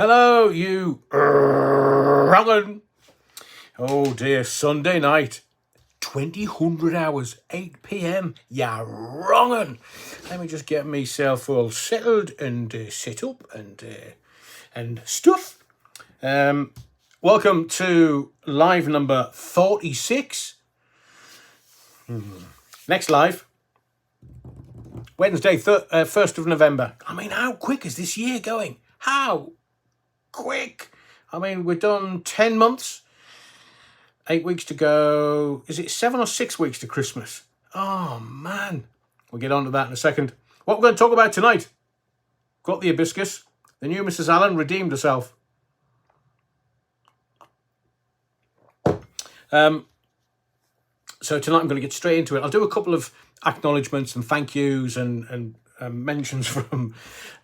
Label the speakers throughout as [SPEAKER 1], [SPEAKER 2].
[SPEAKER 1] Hello, you wrong'un. Oh dear, Sunday night, 2000 hours, 8 p.m. Ya wrong'un. Let me just get myself all settled and set up and stuff. Welcome to live number 46. Next live, Wednesday, 1st of November. I mean, how quick is this year going? How quick? I mean, we're done 10 months, 8 weeks to go. Is it 7 or 6 weeks to Christmas? Oh, man. We'll get on to that in a second. What we're going to talk about tonight. Got the hibiscus. The new Mrs. Allen redeemed herself. So tonight I'm going to get straight into it. I'll do a couple of acknowledgements and thank yous and mentions from...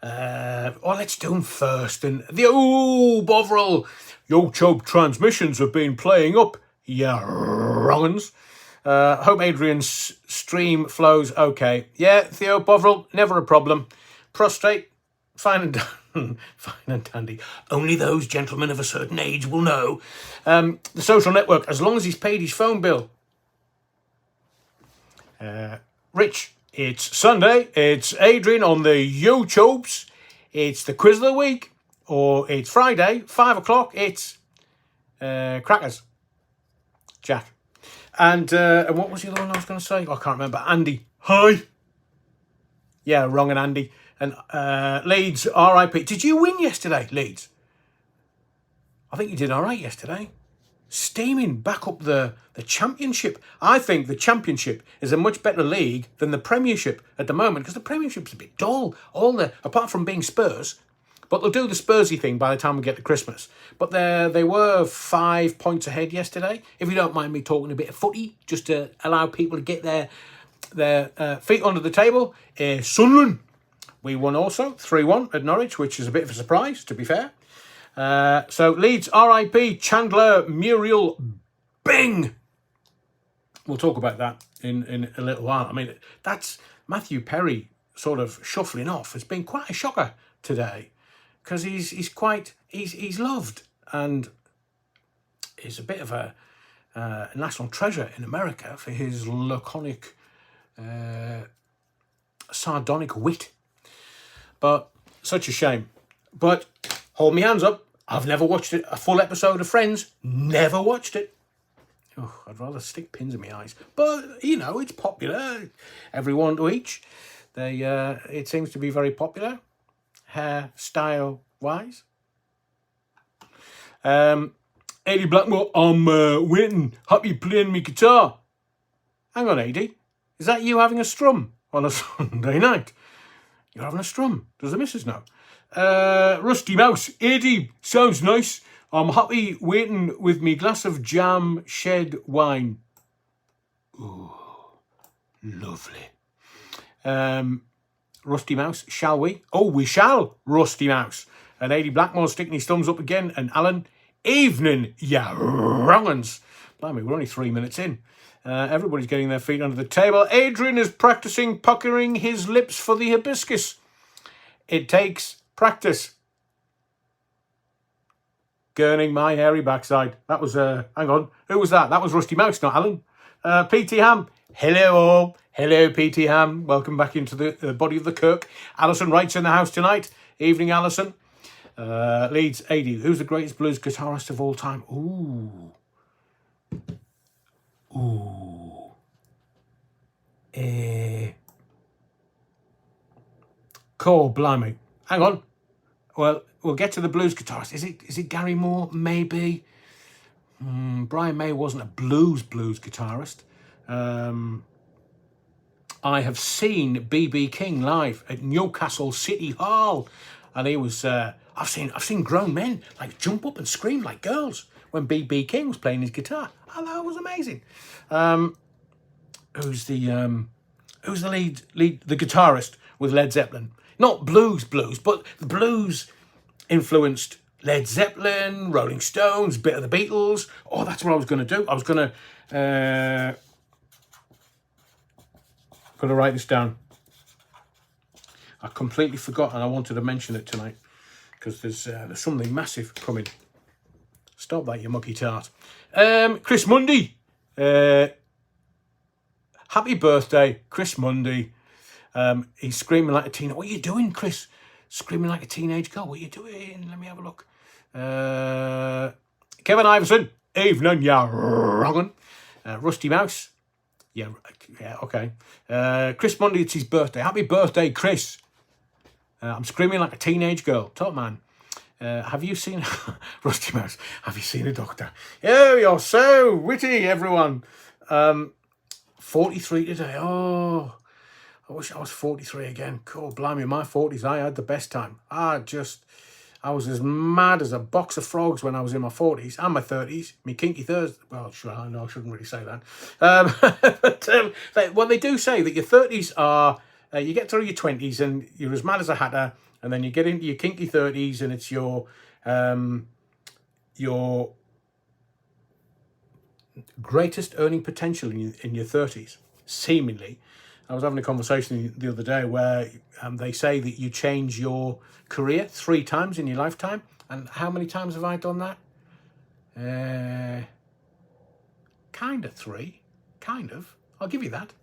[SPEAKER 1] let's do them first. And Bovril, YouTube transmissions have been playing up. Yeah, wrong'uns. Hope Adrian's stream flows okay. Yeah, Theo Bovril, never a problem. Prostrate, fine and dandy. Only those gentlemen of a certain age will know. The social network, as long as he's paid his phone bill. Rich, it's Sunday. It's Adrian on the YouTubes. It's the quiz of the week. Or it's Friday, 5 o'clock. It's crackers. Jack. And what was the other one I was going to say? I can't remember. Andy. Hi. Yeah, wrong and Andy. And Leeds, RIP. Did you win yesterday, Leeds? I think you did all right yesterday. Steaming back up the championship. I think the championship is a much better league than the Premiership at the moment, because the Premiership's a bit dull. Apart from being Spurs, but they'll do the Spursy thing by the time we get to Christmas. But they were 5 points ahead yesterday. If you don't mind me talking a bit of footy, just to allow people to get their feet under the table. Sunderland, we won also 3-1 at Norwich, which is a bit of a surprise, to be fair. So Leeds, RIP, Chandler, Muriel, Bing. We'll talk about that in a little while. I mean, that's Matthew Perry sort of shuffling off. It's been quite a shocker today, because he's loved and is a bit of a national treasure in America for his laconic, sardonic wit. But such a shame. But hold me hands up. I've never watched it. A full episode of Friends. Never watched it. Oh, I'd rather stick pins in my eyes. But, it's popular. Everyone to each. It seems to be very popular. Hairstyle-wise. Eddie Blackmore, I'm waiting. Happy playing me guitar. Hang on, Eddie. Is that you having a strum on a Sunday night? You're having a strum. Does the missus know? Rusty Mouse, Eddie, sounds nice. I'm happy waiting with me glass of jam shed wine. Ooh, lovely. Rusty Mouse, shall we? Oh, we shall, Rusty Mouse. And Eddie Blackmore sticking his thumbs up again. And Alan, evening, ya wrong'uns. Blimey, we're only 3 minutes in. Everybody's getting their feet under the table. Adrian is practicing puckering his lips for the hibiscus. It takes practice. Gurning my hairy backside. That was, hang on. Who was that? That was Rusty Mouse, not Alan. P.T. Ham. Hello all. Hello, P.T. Ham. Welcome back into the body of the Kirk. Alison Wright's in the house tonight. Evening, Alison. Leeds, AD. Who's the greatest blues guitarist of all time? Ooh. Cool, blimey. Hang on. Well, we'll get to the blues guitarist. Is it Gary Moore? Maybe. Brian May wasn't a blues guitarist. I have seen B.B. King live at Newcastle City Hall, and he was. I've seen grown men like jump up and scream like girls when B.B. King was playing his guitar. Oh, that was amazing. Who's the guitarist with Led Zeppelin? Not blues, but the blues influenced Led Zeppelin, Rolling Stones, bit of the Beatles. Oh, that's what I was going to do. I was going to write this down. I completely forgot and I wanted to mention it tonight. because there's something massive coming. Stop that, you mucky tart. Chris Mundy. Happy birthday, Chris Mundy. He's screaming like a teen. What are you doing, Chris? Screaming like a teenage girl. What are you doing? Let me have a look. Kevin Iverson. Evening, ya wrong. Rusty Mouse. Yeah, okay. Chris Mundy, it's his birthday. Happy birthday, Chris. I'm screaming like a teenage girl. Top man. Have you seen... Rusty Mouse, have you seen a doctor? Oh, you're so witty, everyone. 43 today. Oh, I wish I was 43 again. Cool, blimey, in my 40s, I had the best time. I was as mad as a box of frogs when I was in my 40s and my 30s. Me kinky Thursday. Well, sure, I know I shouldn't really say that. Well, they do say that your 30s are... you get through your 20s and you're as mad as a hatter, and then you get into your kinky 30s and it's your greatest earning potential in your 30s, seemingly. I was having a conversation the other day where they say that you change your career 3 times in your lifetime. And how many times have I done that? Kind of 3. Kind of. I'll give you that.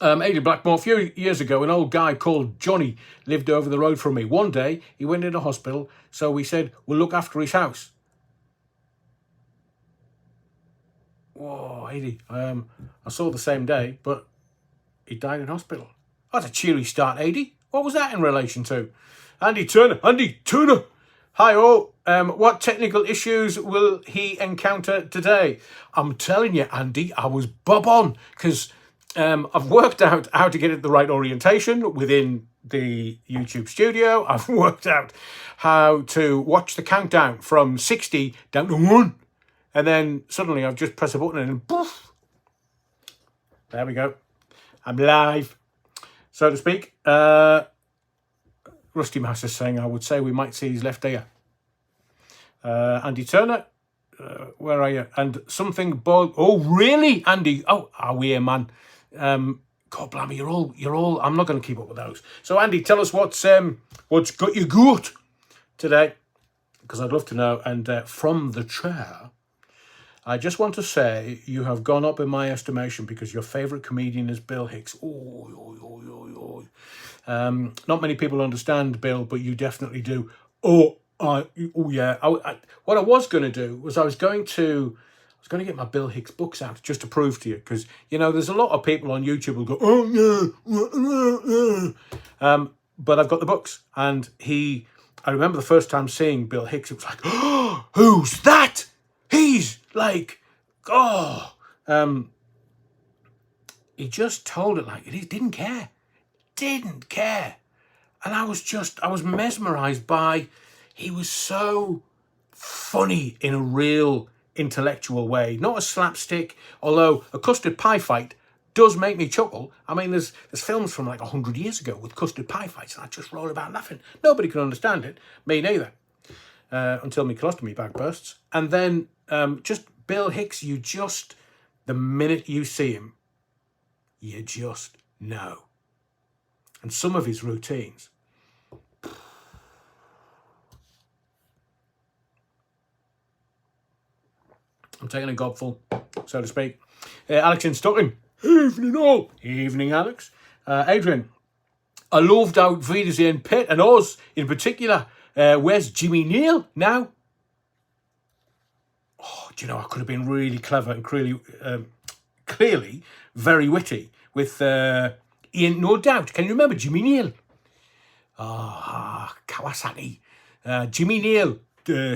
[SPEAKER 1] Adrian Blackmore, a few years ago, an old guy called Johnny lived over the road from me. One day, he went into hospital, so we said, we'll look after his house. Whoa, Adi, I saw the same day, but he died in hospital. That's a cheery start, Adi. What was that in relation to? Andy Turner. Hi all. What technical issues will he encounter today? I'm telling you, Andy, I was bob on, because I've worked out how to get it the right orientation within the YouTube studio. I've worked out how to watch the countdown from 60 down to 1. And then suddenly I've just pressed a button and poof. There we go. I'm live, so to speak. Rusty Mouse is saying, I would say we might see his left ear. Andy Turner, where are you? And something boiled. Oh, really, Andy? Oh, are we here, man? God blimey, you're all. I'm not going to keep up with those. So, Andy, tell us what's got you good today, because I'd love to know. And from the chair, I just want to say you have gone up in my estimation because your favourite comedian is Bill Hicks. Not many people understand Bill, but you definitely do. Yeah. What I was going to do was I was going to get my Bill Hicks books out just to prove to you, because there's a lot of people on YouTube who go, oh yeah, but I've got the books, and I remember the first time seeing Bill Hicks, it was like, oh, who's that? He's like, oh, he just told it like it is, didn't care. And I was mesmerized by, he was so funny in a real intellectual way, not a slapstick, although a custard pie fight does make me chuckle. I mean, there's films from like 100 years ago with custard pie fights, and I just roll about laughing. Nobody can understand it, me neither, until my colostomy bag bursts. And then just Bill Hicks, the minute you see him, you just know. And some of his routines. I'm taking a gobful, so to speak. Alex in Stockton. Evening all. Evening, Alex. Adrian. I loved out Wiedersehen Pitt and Oz in particular. Where's Jimmy Neal now? Oh, do you know, I could have been really clever and clearly very witty with Ian No Doubt. Can you remember Jimmy Neal? Kawasaki. Jimmy Neal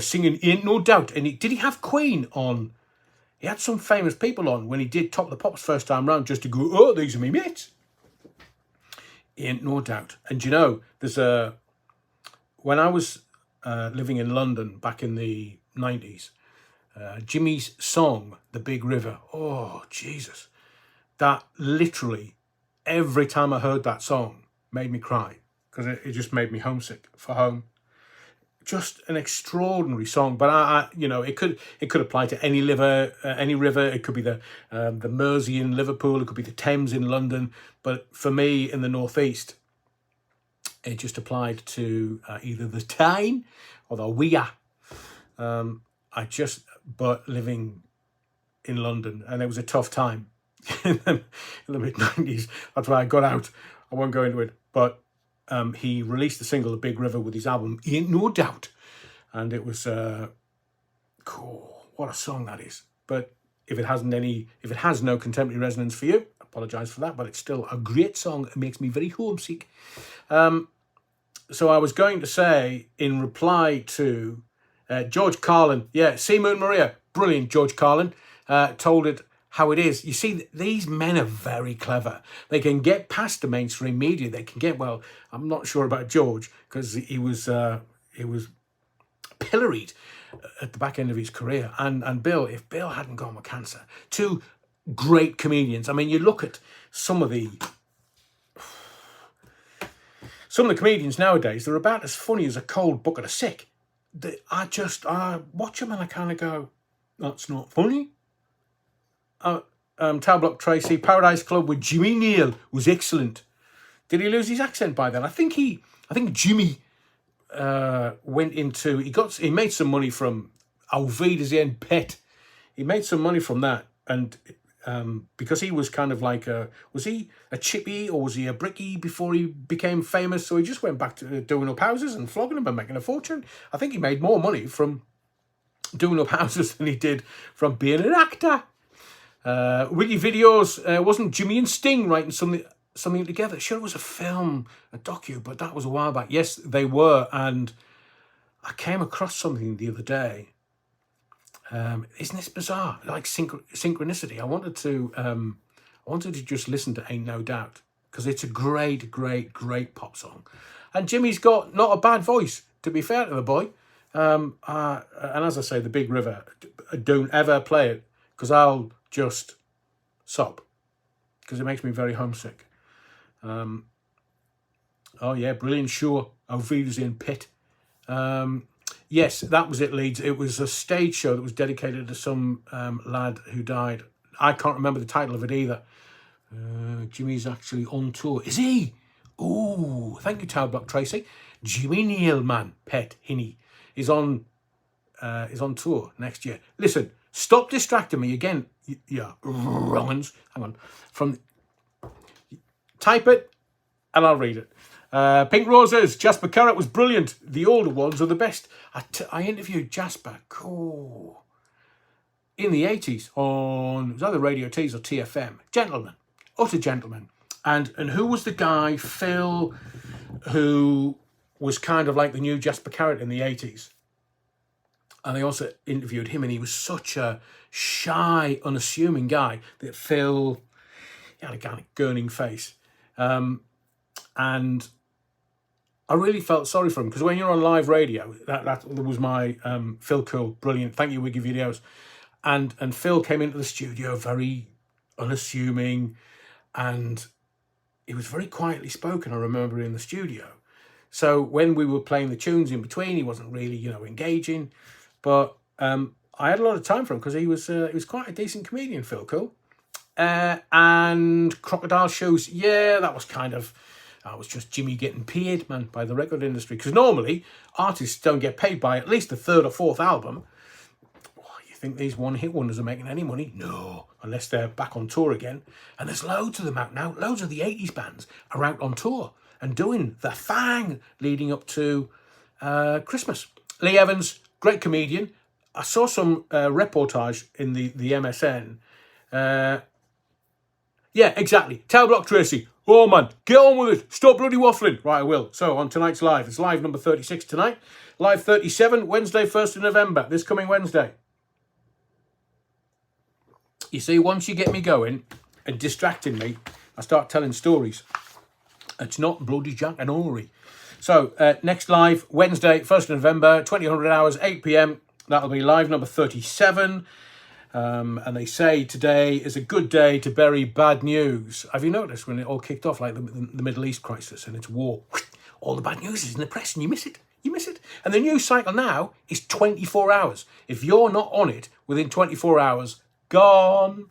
[SPEAKER 1] singing Ain't No Doubt. And did he have Queen on? He had some famous people on when he did Top of the Pops first time round, just to go, oh, these are me mates. Ain't No Doubt. And there's when I was living in London back in the 90s, Jimmy's song, The Big River, oh, Jesus. That literally, every time I heard that song, made me cry, because it just made me homesick for home. Just an extraordinary song, but it could apply to any river. It could be the Mersey in Liverpool. It could be the Thames in London. But for me, in the northeast, It just applied to either the time or the weir. But living in London, and it was a tough time in the mid-90s. That's why I got out. I won't go into it. But he released the single The Big River with his album Ain't No Doubt. And it was cool. What a song that is. But if it has no contemporary resonance for you, I apologise for that, but it's still a great song. It makes me very homesick. So I was going to say, in reply to George Carlin, See Moon Maria, brilliant George Carlin, told it how it is. You see, these men are very clever. They can get past the mainstream media. They can get, well, I'm not sure about George, because he was pilloried at the back end of his career. And Bill, if Bill hadn't gone with cancer, two great comedians. I mean, you look at some of the comedians nowadays, they're about as funny as a cold bucket of sick. I watch them and I kind of go, that's not funny. Tower Block Tracy, Paradise Club with Jimmy Neal was excellent. Did he lose his accent by then? I think Jimmy went into, he made some money from Alvida's End Pet. He made some money from that, and because he was kind of like was he a chippy or was he a bricky before he became famous? So he just went back to doing up houses and flogging them and making a fortune. I think he made more money from doing up houses than he did from being an actor. Wiki Videos, wasn't Jimmy and Sting writing something together? Sure, it was a film, a docu, but that was a while back. Yes, they were, and I came across something the other day. Isn't this bizarre? Like synchronicity. I wanted to just listen to Ain't No Doubt, because it's a great, great, great pop song. And Jimmy's got not a bad voice, to be fair to the boy. And as I say, The Big River, don't ever play it, because I'll just sob, because it makes me very homesick. Oh yeah, brilliant show. Alvida's in Pit. Yes, that was it, Leeds. It was a stage show that was dedicated to some lad who died. I can't remember the title of it either. Jimmy's actually on tour. Is he? Oh, thank you, Tower Block Tracy. Jimmy Neal, man, Pet Hinny, is on tour next year. Listen, stop distracting me again. Yeah, wrong-uns. Hang on. Type it, and I'll read it. Pink Roses, Jasper Carrott was brilliant. The older ones are the best. I interviewed Jasper, cool, in the 80s on, it was either Radio Tees or TFM. Gentleman, utter gentleman. And who was the guy, Phil, who was kind of like the new Jasper Carrott in the 80s? And I also interviewed him, and he was such a shy, unassuming guy that Phil, he had a kind of gurning face. And I really felt sorry for him, because when you're on live radio, that was my Phil Cool, brilliant. Thank you, Wiki Videos. And Phil came into the studio very unassuming, and he was very quietly spoken, I remember, in the studio. So when we were playing the tunes in between, he wasn't really, engaging. But I had a lot of time for him, because he was quite a decent comedian, Phil Cool. And Crocodile Shoes, yeah, that was just Jimmy getting paid, man, by the record industry. Because normally, artists don't get paid by at least the third or fourth album. Oh, you think these one-hit wonders are making any money? No, unless they're back on tour again. And there's loads of them out now. Loads of the 80s bands are out on tour and doing the thing leading up to Christmas. Lee Evans, great comedian. I saw some reportage in the MSN. Yeah, exactly. Tower Block Tracy. Oh, man, get on with it. Stop bloody waffling. Right, I will. So, on tonight's live. It's live number 36 tonight. Live 37, Wednesday, 1st of November. This coming Wednesday. You see, once you get me going and distracting me, I start telling stories. It's not bloody Jack and Ori. So, next live, Wednesday, 1st of November, 2000 hours, 8 p.m. That'll be live number 37. And they say today is a good day to bury bad news. Have you noticed when it all kicked off, like the Middle East crisis and it's war, all the bad news is in the press and you miss it. And the news cycle now is 24 hours. If you're not on it within 24 hours, gone.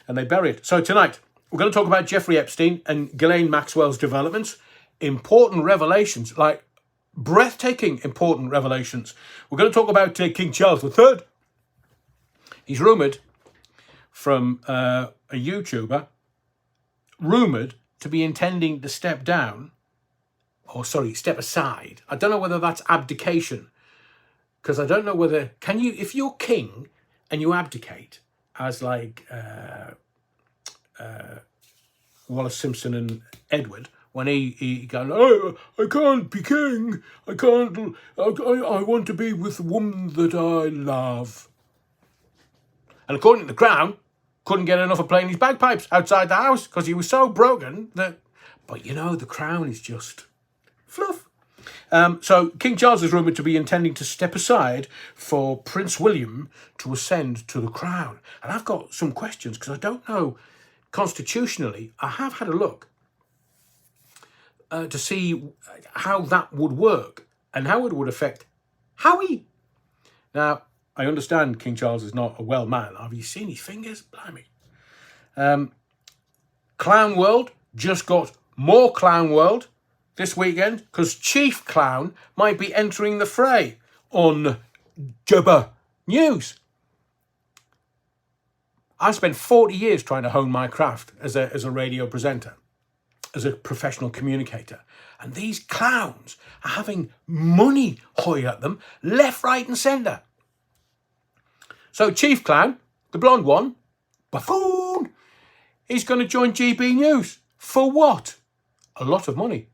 [SPEAKER 1] And they bury it. So tonight, we're going to talk about Jeffrey Epstein and Galina Maxwell's developments. important revelations, like breathtaking important revelations. We're going to talk about King Charles III. He's rumoured from a YouTuber, rumoured to be intending to step down, step aside. I don't know whether that's abdication, because I don't know whether, can you, if you're king and you abdicate, as like Wallace Simpson and Edward, when he goes, oh, I can't be king, I want to be with the woman that I love. And according to the Crown, couldn't get enough of playing his bagpipes outside the house because he was so broken that, but you know, the Crown is just fluff. So King Charles is rumoured to be intending to step aside for Prince William to ascend to the crown. And I've got some questions because I don't know constitutionally. I have had a look to see how that would work and how it would affect Howie. Now, I understand King Charles is not a well man. Have you seen his fingers? Blimey. Clown World just got more Clown World this weekend because Chief Clown might be entering the fray on Jabba News. I spent 40 years trying to hone my craft as a radio presenter, as a professional communicator. And these clowns are having money hoy at them left, right and centre. So Chief Clown, the blonde one, buffoon, he's going to join GB News. For what? A lot of money,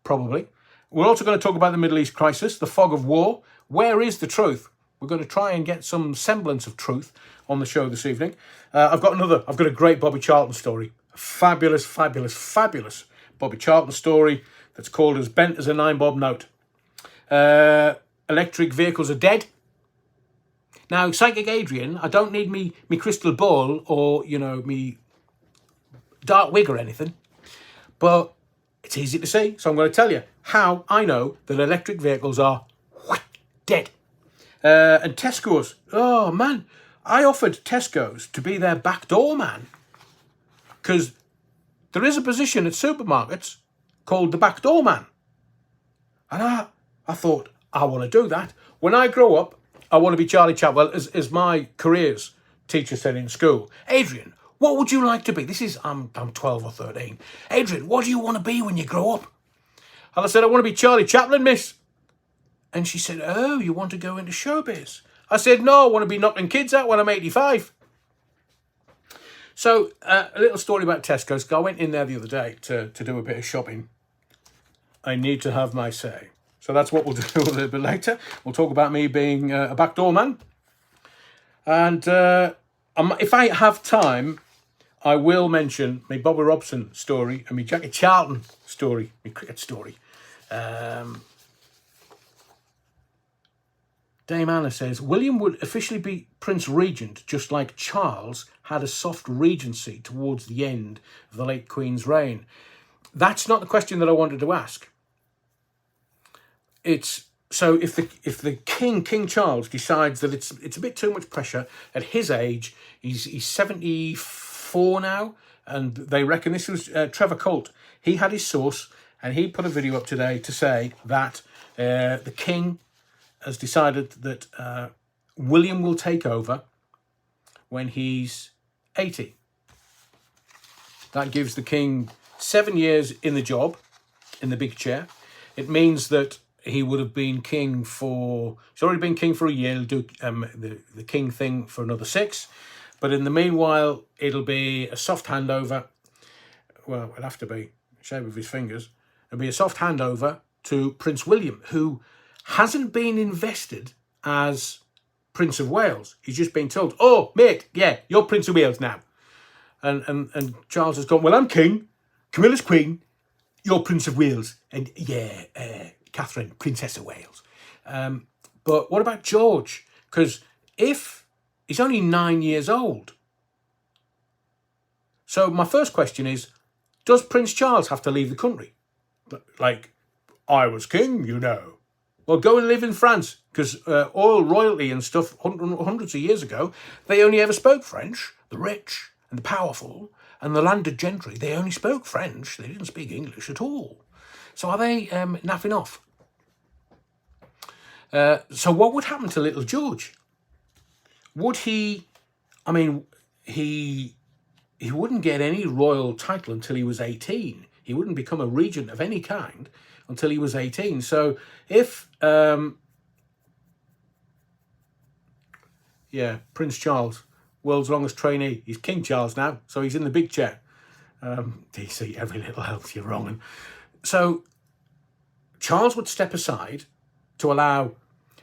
[SPEAKER 1] probably. We're also going to talk about the Middle East crisis, the fog of war. Where is the truth? We're going to try and get some semblance of truth on the show this evening. I've got a great Bobby Charlton story. A fabulous, fabulous, fabulous Bobby Charlton story that's called As Bent as a 9-bob Note. Electric vehicles are dead. Now, Psychic Adrian, I don't need me crystal ball or, me dark wig or anything, but it's easy to see. So I'm going to tell you how I know that electric vehicles are dead. And Tesco's, oh man, I offered Tesco's to be their backdoor man because there is a position at supermarkets called the backdoor man. And I thought, I want to do that. When I grow up, I want to be Charlie Chaplin, as my careers teacher said in school. Adrian, what would you like to be? I'm 12 or 13. Adrian, what do you want to be when you grow up? And I said, I want to be Charlie Chaplin, miss. And she said, oh, you want to go into showbiz? I said, no, I want to be knocking kids out when I'm 85. So a little story about Tesco's. I went in there the other day to do a bit of shopping. I need to have my say. So that's what we'll do a little bit later. We'll talk about me being a backdoor man. And if I have time, I will mention my Bobby Robson story and my Jackie Charlton story, my cricket story. Dame Anna says, William would officially be Prince Regent, just like Charles had a soft regency towards the end of the late Queen's reign. That's not the question that I wanted to ask. It's so if the King Charles decides that it's a bit too much pressure at his age, he's 74 now, and they reckon this was Trevor Colt. He had his source, and he put a video up today to say that the King has decided that William will take over when he's 80. That gives the King 7 years in the job, in the big chair. It means that he would have been king he's already been king for a year. He'll do the king thing for another 6. But in the meanwhile, it'll be a soft handover. Well, it'll have to be shape of his fingers. It'll be a soft handover to Prince William, who hasn't been invested as Prince of Wales. He's just been told, oh, mate, yeah, you're Prince of Wales now. And Charles has gone, well, I'm king. Camilla's queen. You're Prince of Wales. And yeah, Catherine, Princess of Wales. But what about George? Because if he's only 9 years old. So my first question is, does Prince Charles have to leave the country? Like, I was king, you know. Well, go and live in France, because oil royalty and stuff hundreds of years ago, they only ever spoke French. The rich and the powerful and the landed gentry, they only spoke French. They didn't speak English at all. So are they naffing off? So what would happen to little George? Would he, I mean, he wouldn't get any royal title until he was 18. He wouldn't become a regent of any kind until he was 18. So if, yeah, Prince Charles, world's longest trainee, he's King Charles now, so he's in the big chair. DC, every little helps, you're wrong. And so Charles would step aside to allow,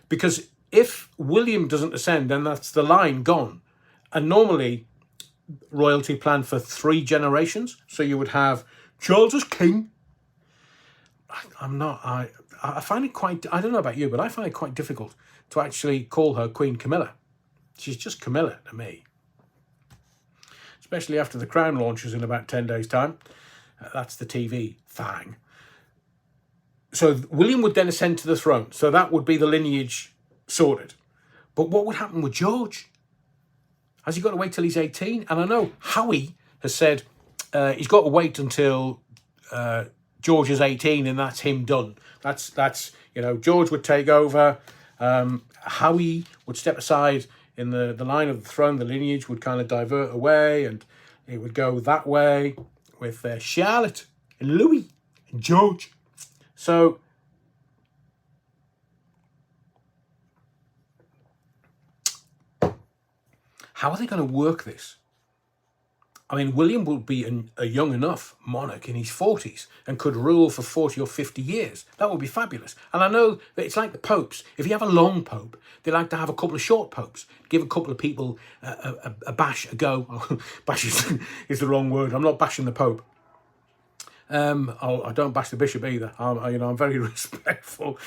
[SPEAKER 1] because if William doesn't ascend, then that's the line gone. And normally royalty planned for 3 generations. So you would have Charles as king. I find it quite, I don't know about you, but I find it quite difficult to actually call her Queen Camilla. She's just Camilla to me. Especially after the Crown launches in about 10 days' time. That's the TV thing. So William would then ascend to the throne. So that would be the lineage sorted. But what would happen with George? Has he got to wait till he's 18? And I know Howie has said he's got to wait until George is 18 and that's him done. That's you know, George would take over. Howie would step aside in the line of the throne. The lineage would kind of divert away and it would go that way with Charlotte and Louis and George. So how are they going to work this? I mean, William would be a young enough monarch in his 40s and could rule for 40 or 50 years. That would be fabulous. And I know that it's like the popes. If you have a long pope, they like to have a couple of short popes. Give a couple of people a bash, a go. Bash is the wrong word. I'm not bashing the pope. I don't bash the bishop either. I'm very respectful.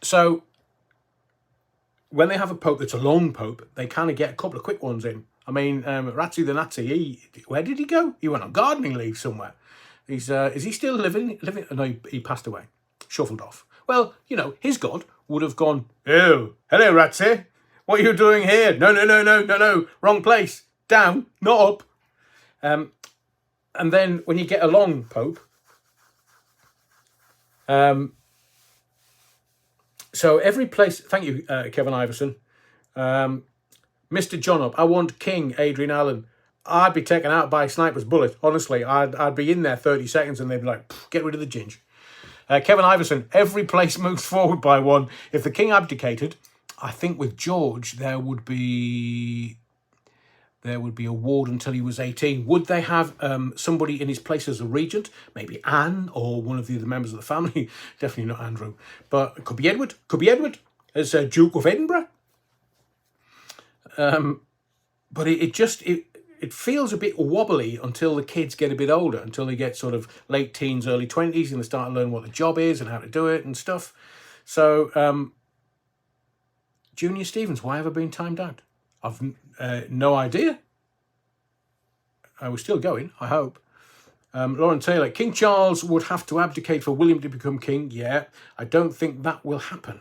[SPEAKER 1] So when they have a pope that's a long pope, they kind of get a couple of quick ones in. I mean, Ratzi the Nazi, where did he go? He went on gardening leave somewhere. Is he still living? No, he passed away, shuffled off. Well, you know, his God would have gone, oh, hello, Ratzi. What are you doing here? No, wrong place. Down, not up. And then when you get a long pope, so every place, thank you, Kevin Iverson. Mr. John Up, I want King Adrian Allen. I'd be taken out by a sniper's bullet. Honestly, I'd be in there 30 seconds and they'd be like, get rid of the ginge. Kevin Iverson, every place moves forward by one. If the king abdicated, I think with George, there would be a ward until he was 18. Would they have somebody in his place as a regent? Maybe Anne or one of the other members of the family. Definitely not Andrew. But it could be Edward. Could be Edward as Duke of Edinburgh. But it feels a bit wobbly until the kids get a bit older, until they get sort of late teens, early 20s, and they start to learn what the job is and how to do it and stuff. So, Junior Stevens, why have I been timed out? I've no idea. We're still going, I hope. Lauren Taylor, King Charles would have to abdicate for William to become king. Yeah, I don't think that will happen.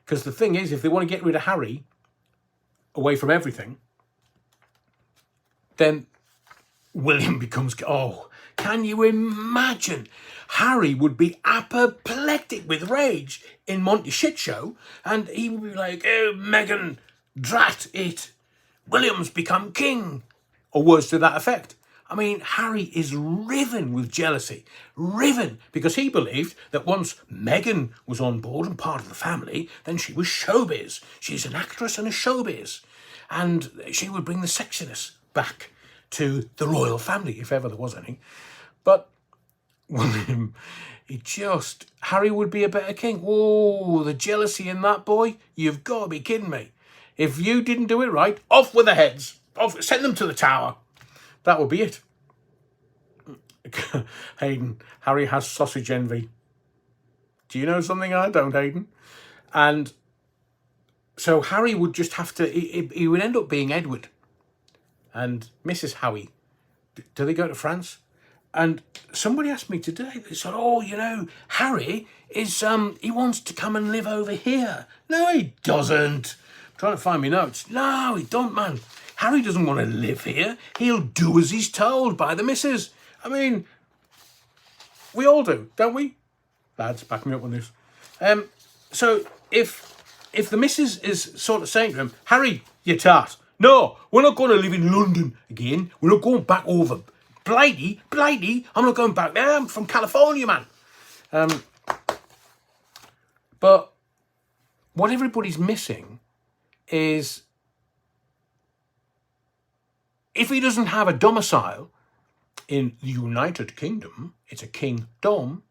[SPEAKER 1] Because the thing is, if they want to get rid of Harry away from everything, then William becomes... Oh, can you imagine? Harry would be apoplectic with rage in Monty Shit Show, and he would be like, oh, Meghan, drat it, William's become king, or words to that effect. I mean, Harry is riven with jealousy, riven, because he believed that once Meghan was on board and part of the family, then she was showbiz. She's an actress and a showbiz, and she would bring the sexiness back to the royal family, if ever there was any. But William, Harry would be a better king. Oh, the jealousy in that boy. You've got to be kidding me. If you didn't do it right, off with the heads. Off, send them to the tower. That would be it. Hayden, Harry has sausage envy. Do you know something I don't, Hayden? And so Harry would just have to, he would end up being Edward. And Mrs. Howie, do they go to France? And somebody asked me today, they said, oh, you know, Harry is, he wants to come and live over here. No, he doesn't. I'm trying to find me notes. No, he don't, man. Harry doesn't want to live here. He'll do as he's told by the missus. I mean, we all do, don't we? Lads, back me up on this. So if the missus is sort of saying to him, Harry, you tart, no, we're not going to live in London again. We're not going back over. Blighty, I'm not going back there. I'm from California, man. But what everybody's missing is if he doesn't have a domicile in the United Kingdom, it's a kingdom.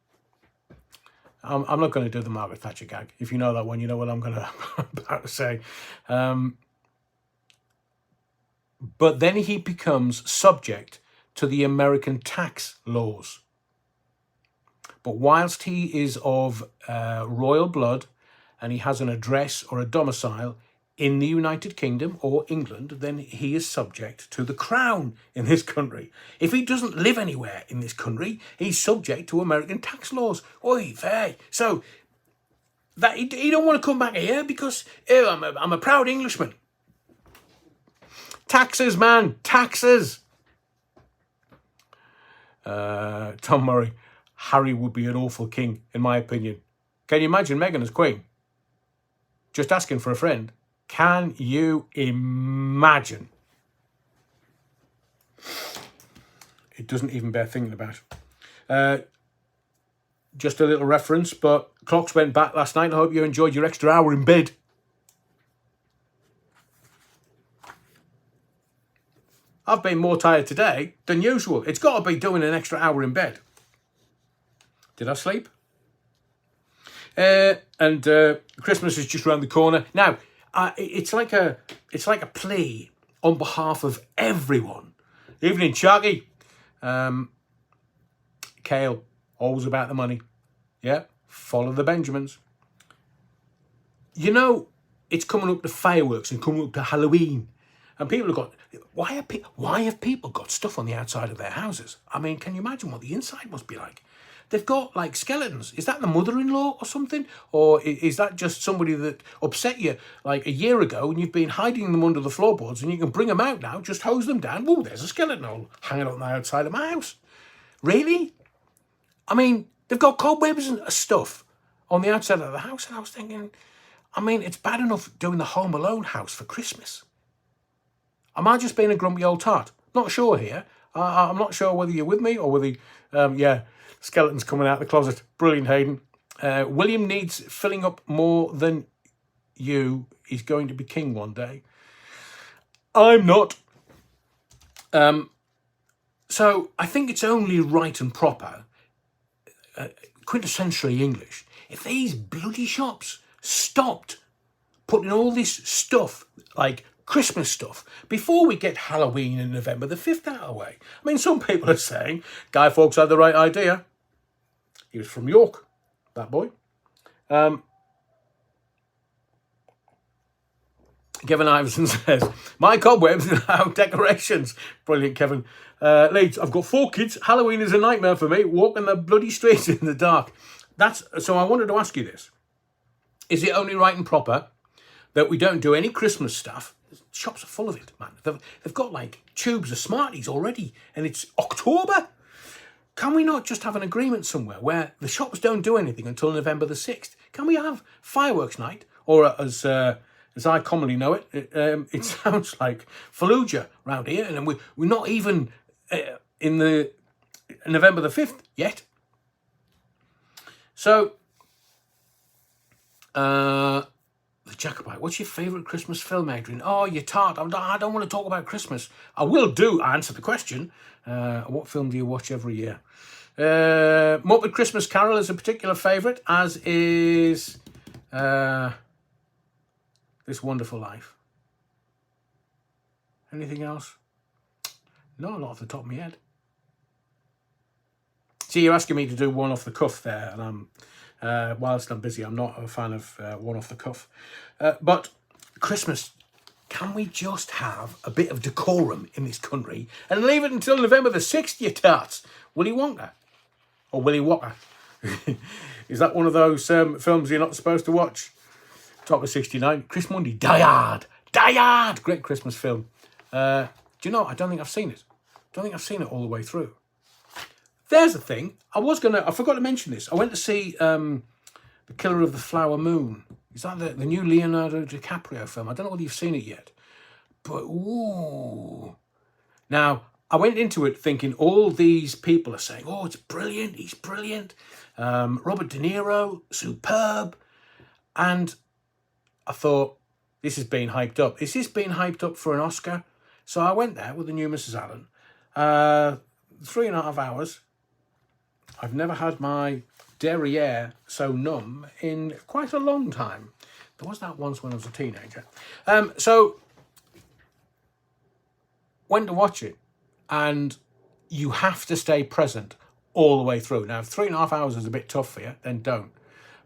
[SPEAKER 1] I'm not going to do the Margaret Thatcher gag. If you know that one, you know what I'm about to say. But then he becomes subject to the American tax laws. But whilst he is of royal blood and he has an address or a domicile in the United Kingdom or England, then he is subject to the crown in this country. If he doesn't live anywhere in this country, he's subject to American tax laws. Oi, vey. So that he don't want to come back here because I'm a proud Englishman. Taxes, man, taxes. Tom Murray, Harry would be an awful king, in my opinion. Can you imagine Meghan as queen? Just asking for a friend. Can you imagine? It doesn't even bear thinking about. Just a little reference, but clocks went back last night. I hope you enjoyed your extra hour in bed. I've been more tired today than usual. It's got to be doing an extra hour in bed. Did I sleep? And Christmas is just around the corner. Now, it's like a plea on behalf of everyone. Evening, Sharky. Kale, always about the money. Yeah, follow the Benjamins. You know, it's coming up to fireworks and coming up to Halloween. And people have got, why have people got stuff on the outside of their houses? I mean, can you imagine what the inside must be like? They've got like skeletons. Is that the mother-in-law or something? Or is that just somebody that upset you like a year ago and you've been hiding them under the floorboards and you can bring them out now, just hose them down. Whoa, there's a skeleton all hanging on the outside of my house. Really? I mean, they've got cobwebs and stuff on the outside of the house. And I was thinking, I mean, it's bad enough doing the Home Alone house for Christmas. Am I just being a grumpy old tart? Not sure here. I'm not sure whether you're with me or whether, skeletons coming out of the closet. Brilliant, Hayden. William needs filling up more than you. He's going to be king one day. I'm not. So I think it's only right and proper, quintessentially English, if these bloody shops stopped putting all this stuff, like Christmas stuff, before we get Halloween and November the 5th out of the way. I mean, some people are saying Guy Fawkes had the right idea. He was from York, that boy. Kevin Iverson says, my cobwebs are now decorations. Brilliant, Kevin. Leeds, I've got 4 kids. Halloween is a nightmare for me, walking the bloody streets in the dark. So I wanted to ask you this. Is it only right and proper that we don't do any Christmas stuff? Shops are full of it, man. They've got like tubes of Smarties already, and it's October. Can we not just have an agreement somewhere where the shops don't do anything until November the 6th? Can we have fireworks night, or as I commonly know it, it sounds like Fallujah round here, and we're not even in the November the 5th yet. So, the Jacobite. What's your favourite Christmas film, Adrian? Oh, you tart. I don't want to talk about Christmas. I will answer the question. What film do you watch every year? Muppet Christmas Carol is a particular favourite, as is This Wonderful Life. Anything else? No, not off the top of my head. See, you're asking me to do one off the cuff there, and whilst I'm busy, I'm not a fan of one off the cuff. But Christmas, can we just have a bit of decorum in this country and leave it until November the 6th, you tarts? Willy Wonka? Or Willy Wonka? Is that one of those films you're not supposed to watch? Top of 69. Chris Mundy, Die Hard. Die Hard! Great Christmas film. Do you know, I don't think I've seen it. I don't think I've seen it all the way through. There's the thing. I forgot to mention this. I went to see The Killer of the Flower Moon. Is that the new Leonardo DiCaprio film? I don't know whether you've seen it yet. But, ooh. Now, I went into it thinking all these people are saying, oh, it's brilliant, he's brilliant. Robert De Niro, superb. And I thought, this is being hyped up. Is this being hyped up for an Oscar? So I went there with the new Mrs. Allen. 3.5 hours. I've never had my derriere so numb in quite a long time. There was that once when I was a teenager. So went to watch it, and you have to stay present all the way through. Now, if 3.5 hours is a bit tough for you, then don't.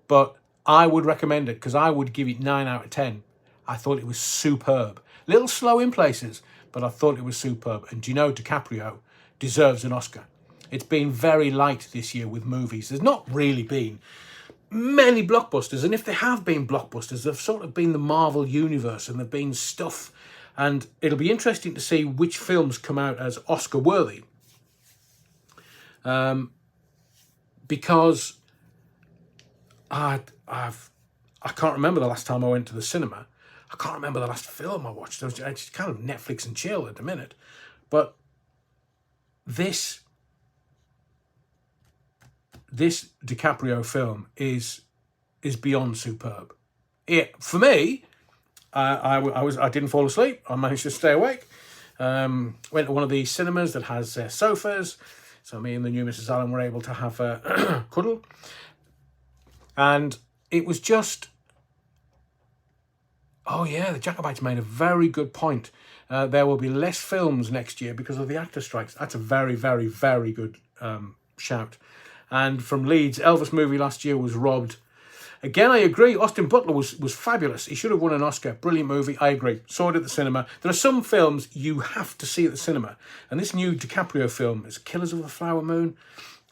[SPEAKER 1] But I would recommend it, because I would give it 9 out of 10. I thought it was superb. A little slow in places, but I thought it was superb. And do you know, DiCaprio deserves an Oscar. It's been very light this year with movies. There's not really been many blockbusters. And if there have been blockbusters, they've sort of been the Marvel universe, and they've been stuff. And it'll be interesting to see which films come out as Oscar worthy. Because I can't remember the last time I went to the cinema. I can't remember the last film I watched. It's kind of Netflix and chill at the minute. But this DiCaprio film is beyond superb. For me, I didn't fall asleep. I managed to stay awake. Went to one of these cinemas that has sofas. So me and the new Mrs. Allen were able to have a cuddle. And it was just... Oh yeah, the Jacobites made a very good point. There will be less films next year because of the actor strikes. That's a very, very, very good shout. And from Leeds, Elvis movie last year was robbed. Again, I agree. Austin Butler was fabulous. He should have won an Oscar. Brilliant movie. I agree. Saw it at the cinema. There are some films you have to see at the cinema. And this new DiCaprio film is Killers of the Flower Moon.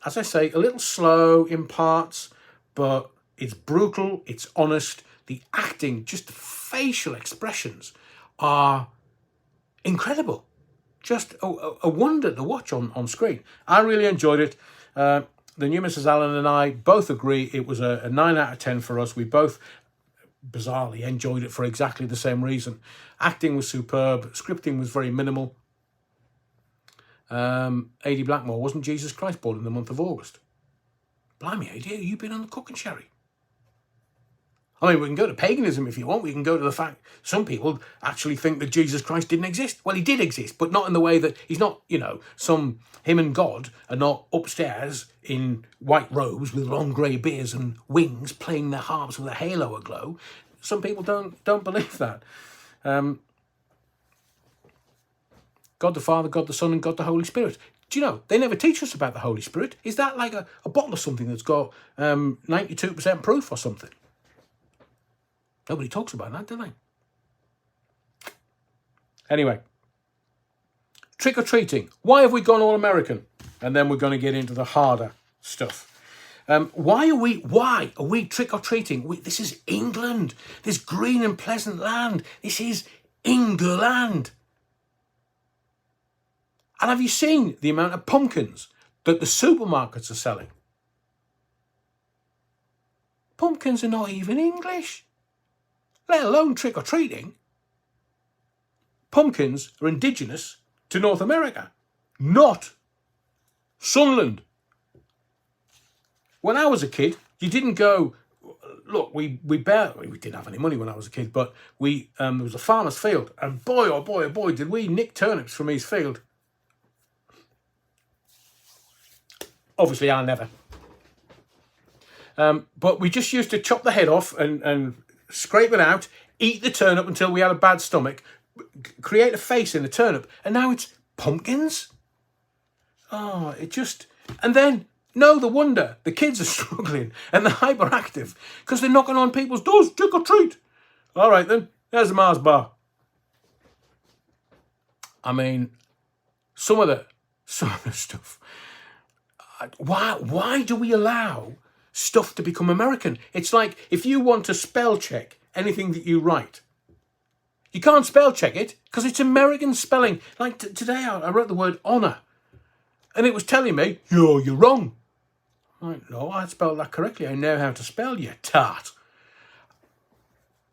[SPEAKER 1] As I say, a little slow in parts, but it's brutal. It's honest. The acting, just the facial expressions are incredible. Just a wonder to watch on screen. I really enjoyed it. The new Mrs. Allen and I both agree it was a 9 out of 10 for us. We both bizarrely enjoyed it for exactly the same reason. Acting was superb. Scripting was very minimal. A.D. Blackmore, wasn't Jesus Christ born in the month of August? Blimey, A.D., you've been on the cooking sherry. I mean, we can go to paganism if you want. We can go to the fact some people actually think that Jesus Christ didn't exist. Well, he did exist, but not in the way that he's not, him and God are not upstairs in white robes with long grey beards and wings playing their harps with a halo aglow. Some people don't believe that. God the Father, God the Son, and God the Holy Spirit. Do you know, they never teach us about the Holy Spirit. Is that like a bottle of something that's got 92% proof or something? Nobody talks about that, do they? Anyway, trick-or-treating. Why have we gone all American? And then we're going to get into the harder stuff. Why are we trick-or-treating? This is England. This green and pleasant land. This is England. And have you seen the amount of pumpkins that the supermarkets are selling? Pumpkins are not even English, let alone trick-or-treating. Pumpkins are indigenous to North America, not Sunderland. When I was a kid, you didn't go... Look, we didn't have any money when I was a kid, but there was a farmer's field, and boy, oh boy, oh boy, did we nick turnips from his field. Obviously, I never. But we just used to chop the head off and scrape it out, eat the turnip until we had a bad stomach, create a face in the turnip, and now it's pumpkins? Oh, it just... And then, no wonder the kids are struggling and they're hyperactive because they're knocking on people's doors, trick or treat. All right then, there's a Mars bar. I mean, some of the stuff... Why do we allow stuff to become American? It's like if you want to spell check anything that you write, You can't spell check it because it's American spelling. Like today I wrote the word honour and it was telling me, you're wrong. I'm like, no, I spelled that correctly. I know how to spell, you tart.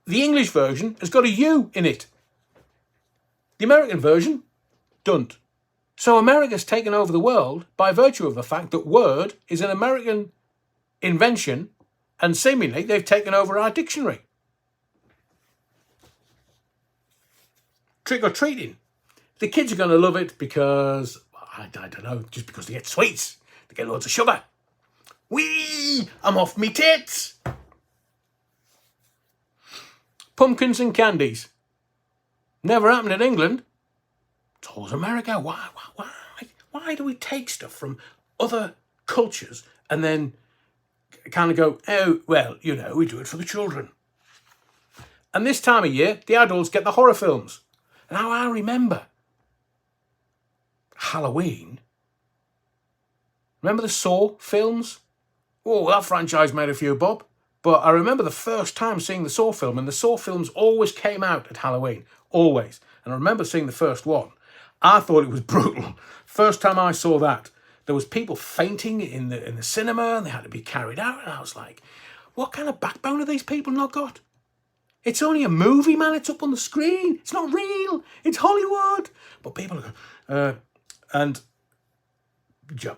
[SPEAKER 1] The English version has got a U in it. The American version don't. So America's taken over the world by virtue of the fact that Word is an American invention and seemingly they've taken over our dictionary. Trick or treating. The kids are going to love it because, I don't know, just because they get sweets. They get loads of sugar. Whee! I'm off me tits. Pumpkins and candies. Never happened in England. It's always America. Why do we take stuff from other cultures and then kind of go, oh, well, you know, we do it for the children. And this time of year, the adults get the horror films. Now I remember Halloween. Remember the Saw films? Oh, that franchise made a few bob. But I remember the first time seeing the Saw film, and the Saw films always came out at Halloween. Always. And I remember seeing the first one. I thought it was brutal. First time I saw that, there was people fainting in the cinema and they had to be carried out. And I was like, what kind of backbone have these people not got? It's only a movie, man. It's up on the screen. It's not real. It's Hollywood. But people and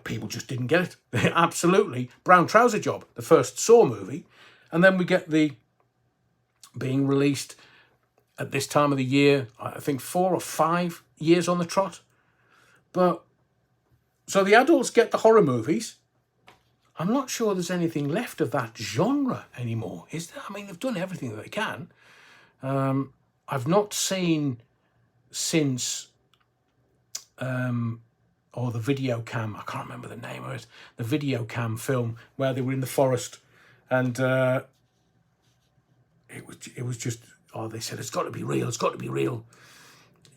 [SPEAKER 1] people just didn't get it. Absolutely. Brown Trouser Job, the first Saw movie. And then we get the being released at this time of the year, I think 4 or 5 years on the trot. But so the adults get the horror movies. I'm not sure there's anything left of that genre anymore, is there? I mean, they've done everything that they can. I've not seen since, the video cam, I can't remember the name of it, the video cam film where they were in the forest and it was just, they said, it's got to be real, it's got to be real.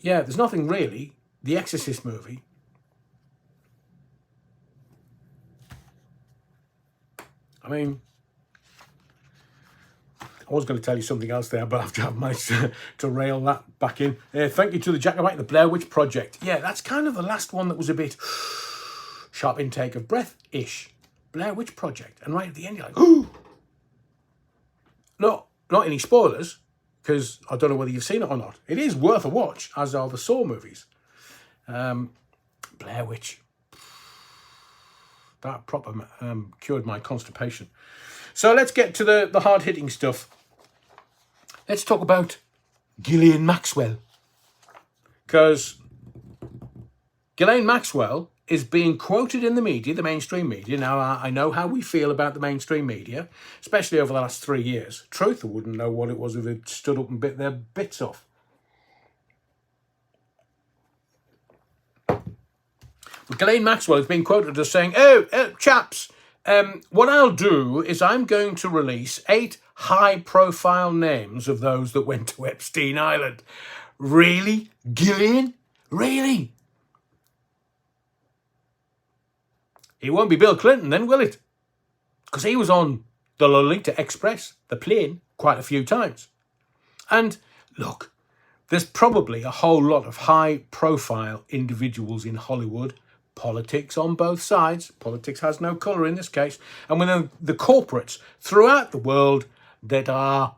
[SPEAKER 1] Yeah, there's nothing really. The Exorcist movie. I mean, I was going to tell you something else there, but I've managed to rail that back in. Thank you to the Jacobite, the Blair Witch Project. Yeah, that's kind of the last one that was a bit sharp intake of breath-ish. Blair Witch Project. And right at the end, you're like, ooh! No, not any spoilers, because I don't know whether you've seen it or not. It is worth a watch, as are the Saw movies. Blair Witch. That proper cured my constipation. So let's get to the hard-hitting stuff. Let's talk about Galina Maxwell. Because Ghislaine Maxwell is being quoted in the media, the mainstream media. Now, I know how we feel about the mainstream media, especially over the last 3 years. Truth, I wouldn't know what it was if it stood up and bit their bits off. But Ghislaine Maxwell has been quoted as saying, chaps, what I'll do is I'm going to release 8 high-profile names of those that went to Epstein Island. Really? Ghislaine? Really? It won't be Bill Clinton then, will it? Because he was on the Lolita Express, the plane, quite a few times. And look, there's probably a whole lot of high-profile individuals in Hollywood, politics on both sides. Politics has no colour in this case. And within the corporates throughout the world that are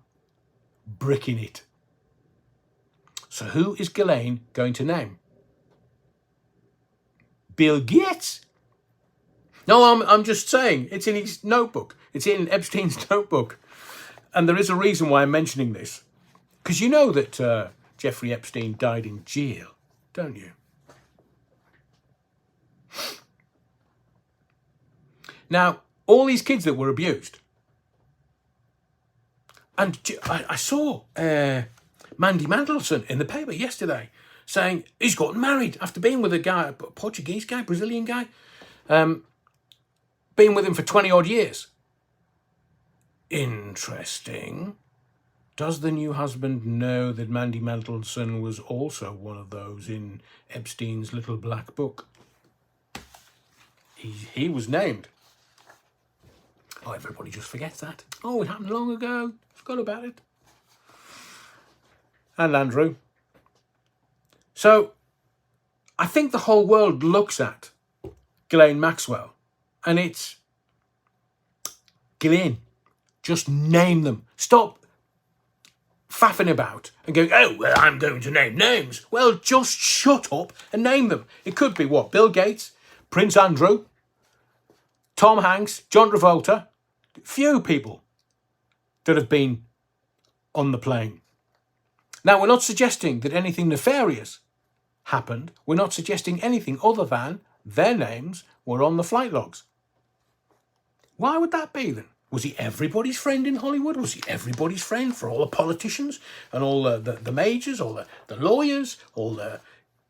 [SPEAKER 1] bricking it. So who is Ghislaine going to name? Bill Gates? No, I'm just saying, it's in his notebook. It's in Epstein's notebook. And there is a reason why I'm mentioning this. Because you know that Jeffrey Epstein died in jail, don't you? Now, all these kids that were abused. And I saw Mandy Mandelson in the paper yesterday saying he's gotten married after being with a guy, a Portuguese guy, Brazilian guy. Been with him for 20 odd years. Interesting. Does the new husband know that Mandy Mandelson was also one of those in Epstein's little black book? He was named. Oh, everybody just forgets that. Oh, it happened long ago. Forgot about it. and Andrew. So I think the whole world looks at Ghislaine Maxwell and it's Ghislaine. Just name them. Stop faffing about and going, oh, well, I'm going to name names. Well, just shut up and name them. It could be what? Bill Gates, Prince Andrew, Tom Hanks, John Travolta. Few people that have been on the plane. Now, we're not suggesting that anything nefarious happened. We're not suggesting anything other than their names were on the flight logs. Why would that be then? Was he everybody's friend in Hollywood? Was he everybody's friend for all the politicians and all the majors, all the lawyers,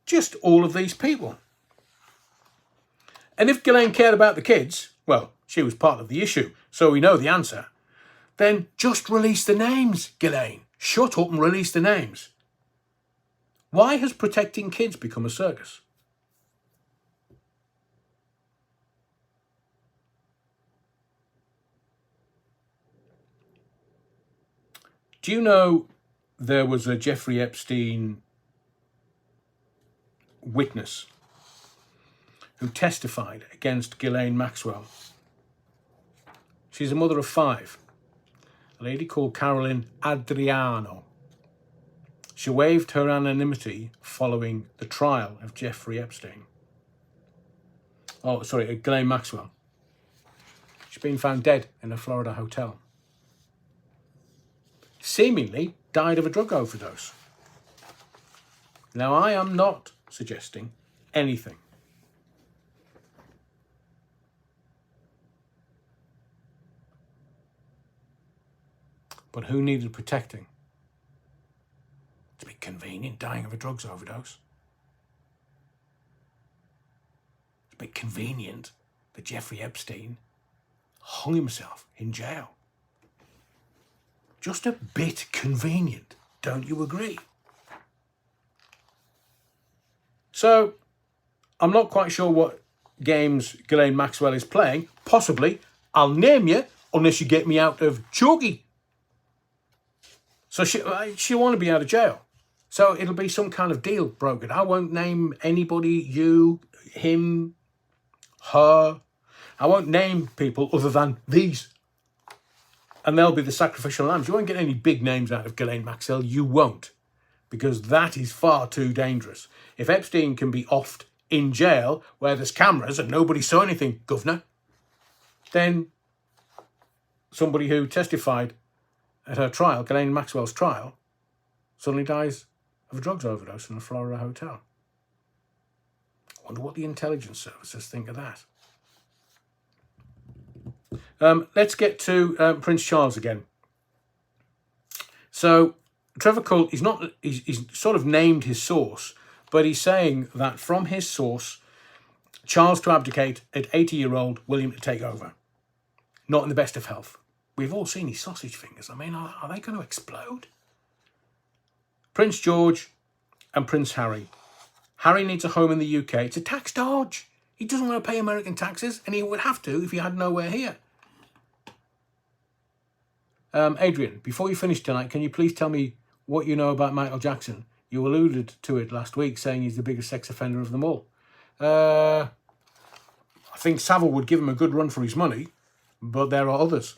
[SPEAKER 1] just all of these people? And if Ghislaine cared about the kids, well, she was part of the issue, so we know the answer. Then just release the names, Ghislaine. Shut up and release the names. Why has protecting kids become a circus? Do you know there was a Jeffrey Epstein witness who testified against Ghislaine Maxwell? She's a mother of 5. A lady called Carolyn Adriano. She waived her anonymity following the trial of Jeffrey Epstein. Ghislaine Maxwell. She's been found dead in a Florida hotel. Seemingly died of a drug overdose. Now, I am not suggesting anything. But who needed protecting? It's a bit convenient dying of a drugs overdose. It's a bit convenient that Jeffrey Epstein hung himself in jail. Just a bit convenient, don't you agree? So, I'm not quite sure what games Ghislaine Maxwell is playing. Possibly, I'll name you unless you get me out of Chuggy. So she'll want to be out of jail. So it'll be some kind of deal brokered. I won't name anybody, you, him, her. I won't name people other than these. And they'll be the sacrificial lambs. You won't get any big names out of Ghislaine Maxwell. You won't. Because that is far too dangerous. If Epstein can be offed in jail where there's cameras and nobody saw anything, governor, then somebody who testified at her trial, Ghislaine Maxwell's trial, suddenly dies of a drugs overdose in a Florida hotel. I wonder what the intelligence services think of that. Let's get to Prince Charles again. So Trevor Cull, he's sort of named his source, but he's saying that from his source, Charles to abdicate at 80-year-old William to take over. Not in the best of health. We've all seen his sausage fingers. I mean, are they going to explode? Prince George and Prince Harry. Harry needs a home in the UK. It's a tax dodge. He doesn't want to pay American taxes, and he would have to if he had nowhere here. Adrian, before you finish tonight, can you please tell me what you know about Michael Jackson? You alluded to it last week, saying he's the biggest sex offender of them all. I think Savile would give him a good run for his money, but there are others.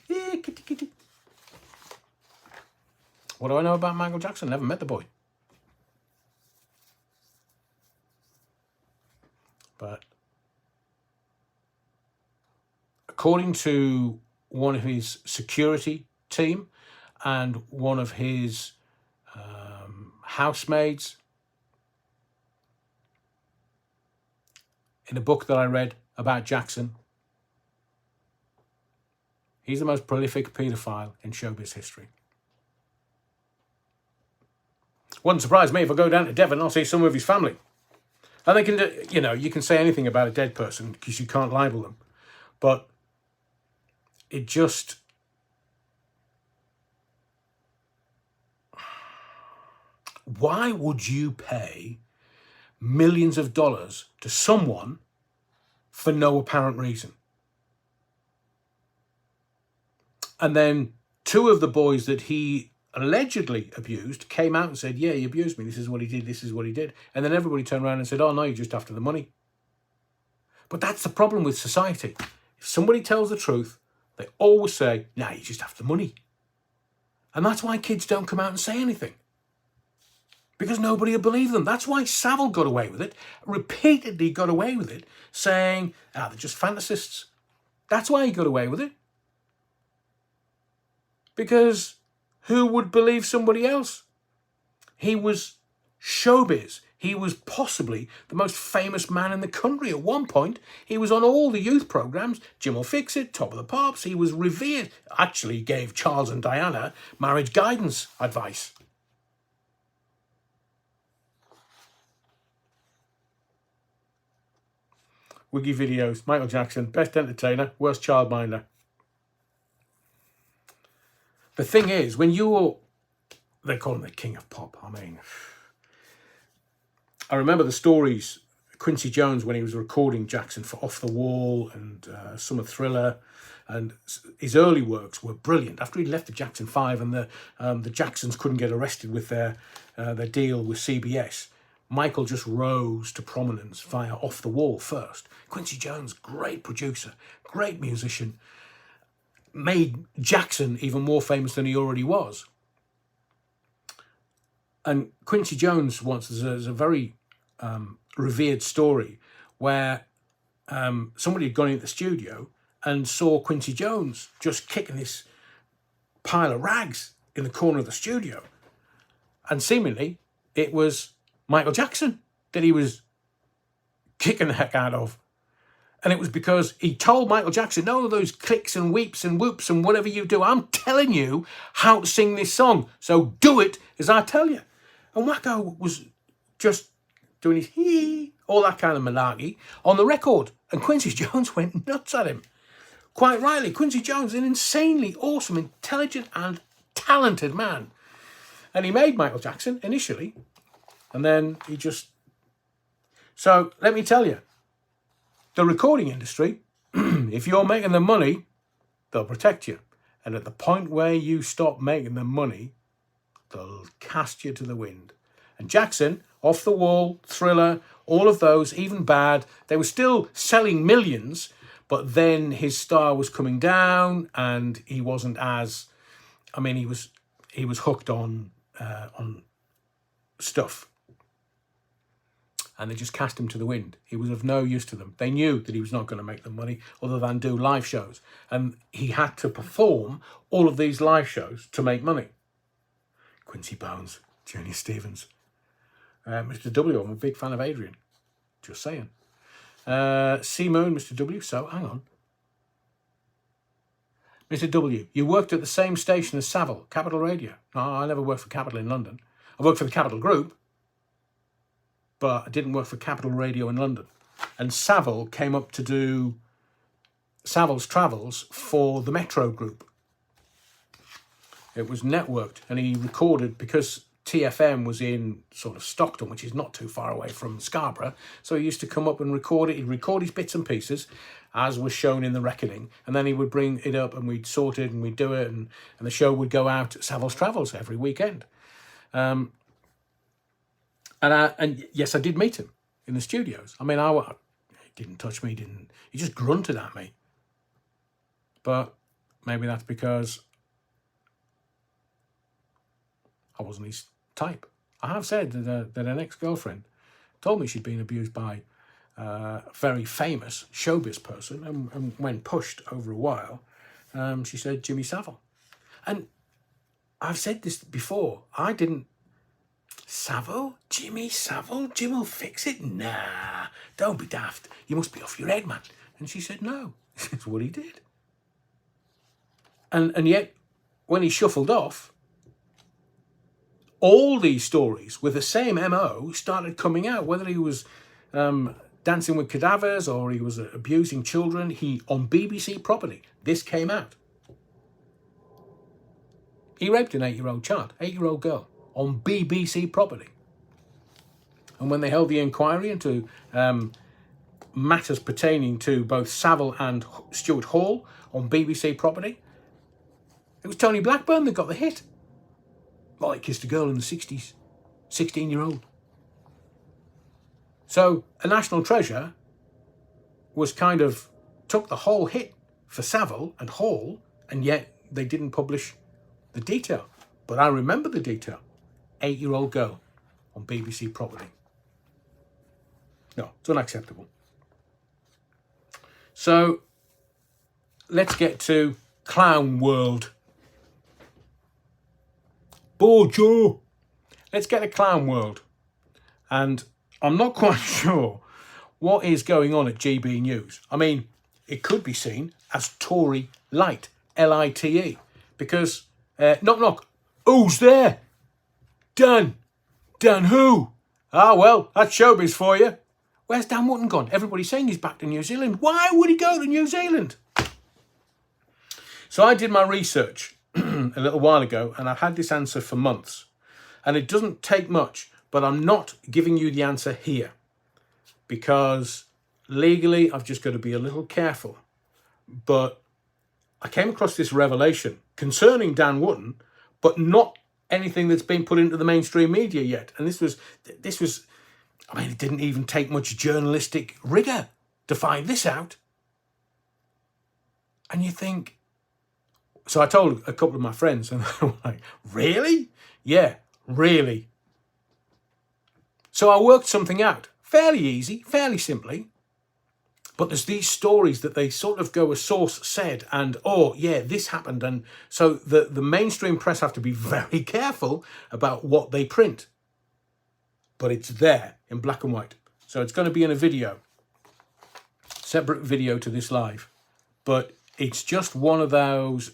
[SPEAKER 1] Kitty, kitty. What do I know about Michael Jackson? Never met the boy. But according to one of his security team and one of his housemaids, in a book that I read about Jackson, he's the most prolific paedophile in showbiz history. Wouldn't surprise me if I go down to Devon and I'll see some of his family. And they can, you can say anything about a dead person because you can't libel them. But it just... Why would you pay millions of dollars to someone for no apparent reason? And then 2 of the boys that he allegedly abused came out and said, yeah, he abused me. This is what he did. This is what he did. And then everybody turned around and said, oh, no, you're just after the money. But that's the problem with society. If somebody tells the truth, they always say, nah, you're just after the money. And that's why kids don't come out and say anything. Because nobody will believe them. That's why Savile got away with it, repeatedly got away with it, saying, they're just fantasists. That's why he got away with it. Because who would believe somebody else? He was showbiz. He was possibly the most famous man in the country at one point. He was on all the youth programmes, Jim will Fix It, Top of the Pops. He was revered. Actually gave Charles and Diana marriage guidance advice. Wiggy videos, Michael Jackson, best entertainer, worst childminder. The thing is, when they call him the king of pop. I mean, I remember the stories, Quincy Jones, when he was recording Jackson for Off the Wall and Summer Thriller, and his early works were brilliant. After he left the Jackson 5 and the Jacksons couldn't get arrested with their deal with CBS, Michael just rose to prominence via Off the Wall first. Quincy Jones, great producer, great musician, made Jackson even more famous than he already was. And Quincy Jones there's a very revered story where somebody had gone into the studio and saw Quincy Jones just kicking this pile of rags in the corner of the studio. And seemingly it was Michael Jackson that he was kicking the heck out of. And it was because he told Michael Jackson, no, those clicks and weeps and whoops and whatever you do, I'm telling you how to sing this song. So do it as I tell you. And Wacko was just doing his hee, all that kind of malarkey on the record. And Quincy Jones went nuts at him. Quite rightly, Quincy Jones, an insanely awesome, intelligent and talented man. And he made Michael Jackson initially. And then he just... So let me tell you, the recording industry, if you're making them money, they'll protect you. And at the point where you stop making them money, they'll cast you to the wind. And Jackson, Off the Wall, Thriller, all of those, even Bad, they were still selling millions, but then his star was coming down and he wasn't as... I mean, he was hooked on stuff. And they just cast him to the wind. He was of no use to them. They knew that he was not going to make them money other than do live shows. And he had to perform all of these live shows to make money. Quincy Bones, Junior Stevens. Mr. W, I'm a big fan of Adrian. Just saying. C Moon, Mr. W, so hang on. Mr. W, you worked at the same station as Savile, Capital Radio. No, I never worked for Capital in London. I worked for the Capital Group, but I didn't work for Capital Radio in London. And Savile came up to do Savile's Travels for the Metro Group. It was networked, and he recorded, because TFM was in sort of Stockton, which is not too far away from Scarborough, so he used to come up and record it. He'd record his bits and pieces, as was shown in the reckoning, and then he would bring it up and we'd sort it and we'd do it, and the show would go out at Savile's Travels every weekend. And yes, I did meet him in the studios. I mean, he didn't touch me, he just grunted at me. But maybe that's because I wasn't his type. I have said that an ex-girlfriend told me she'd been abused by a very famous showbiz person, and when pushed over a while, she said Jimmy Savile. And I've said this before, I didn't... Savile? Jimmy Savile? Jim will fix it? Nah, don't be daft. You must be off your head, man. And she said, no, this is what he did. And yet, when he shuffled off, all these stories with the same MO started coming out, whether he was dancing with cadavers or he was abusing children. On BBC property, this came out. He raped an 8-year-old child, 8-year-old girl, on BBC property. And when they held the inquiry into matters pertaining to both Savile and Stuart Hall on BBC property, it was Tony Blackburn that got the hit. Well, he kissed a girl in the 60s, 16-year-old. So a national treasure was kind of took the whole hit for Savile and Hall, and yet they didn't publish the detail. But I remember the detail. 8-year-old girl on BBC property. No, it's unacceptable. So let's get to Clown World. Bojo. Let's get to Clown World. And I'm not quite sure what is going on at GB News. I mean, it could be seen as Tory Light, L-I-T-E, because, knock, knock, who's there? Dan. Dan who? Ah, well, that's showbiz for you. Where's Dan Wootton gone? Everybody's saying he's back to New Zealand. Why would he go to New Zealand? So I did my research a little while ago, and I've had this answer for months. And it doesn't take much, but I'm not giving you the answer here, because legally I've just got to be a little careful. But I came across this revelation concerning Dan Wootton, but not anything that's been put into the mainstream media yet. And this was, I mean, it didn't even take much journalistic rigour to find this out. And you think, so I told a couple of my friends, and they were like, really? Yeah, really. So I worked something out, fairly easy, fairly simply. But there's these stories that they sort of go, a source said, and, oh, yeah, this happened. And so the mainstream press have to be very careful about what they print. But it's there in black and white. So it's going to be in a video, separate video to this live. But it's just one of those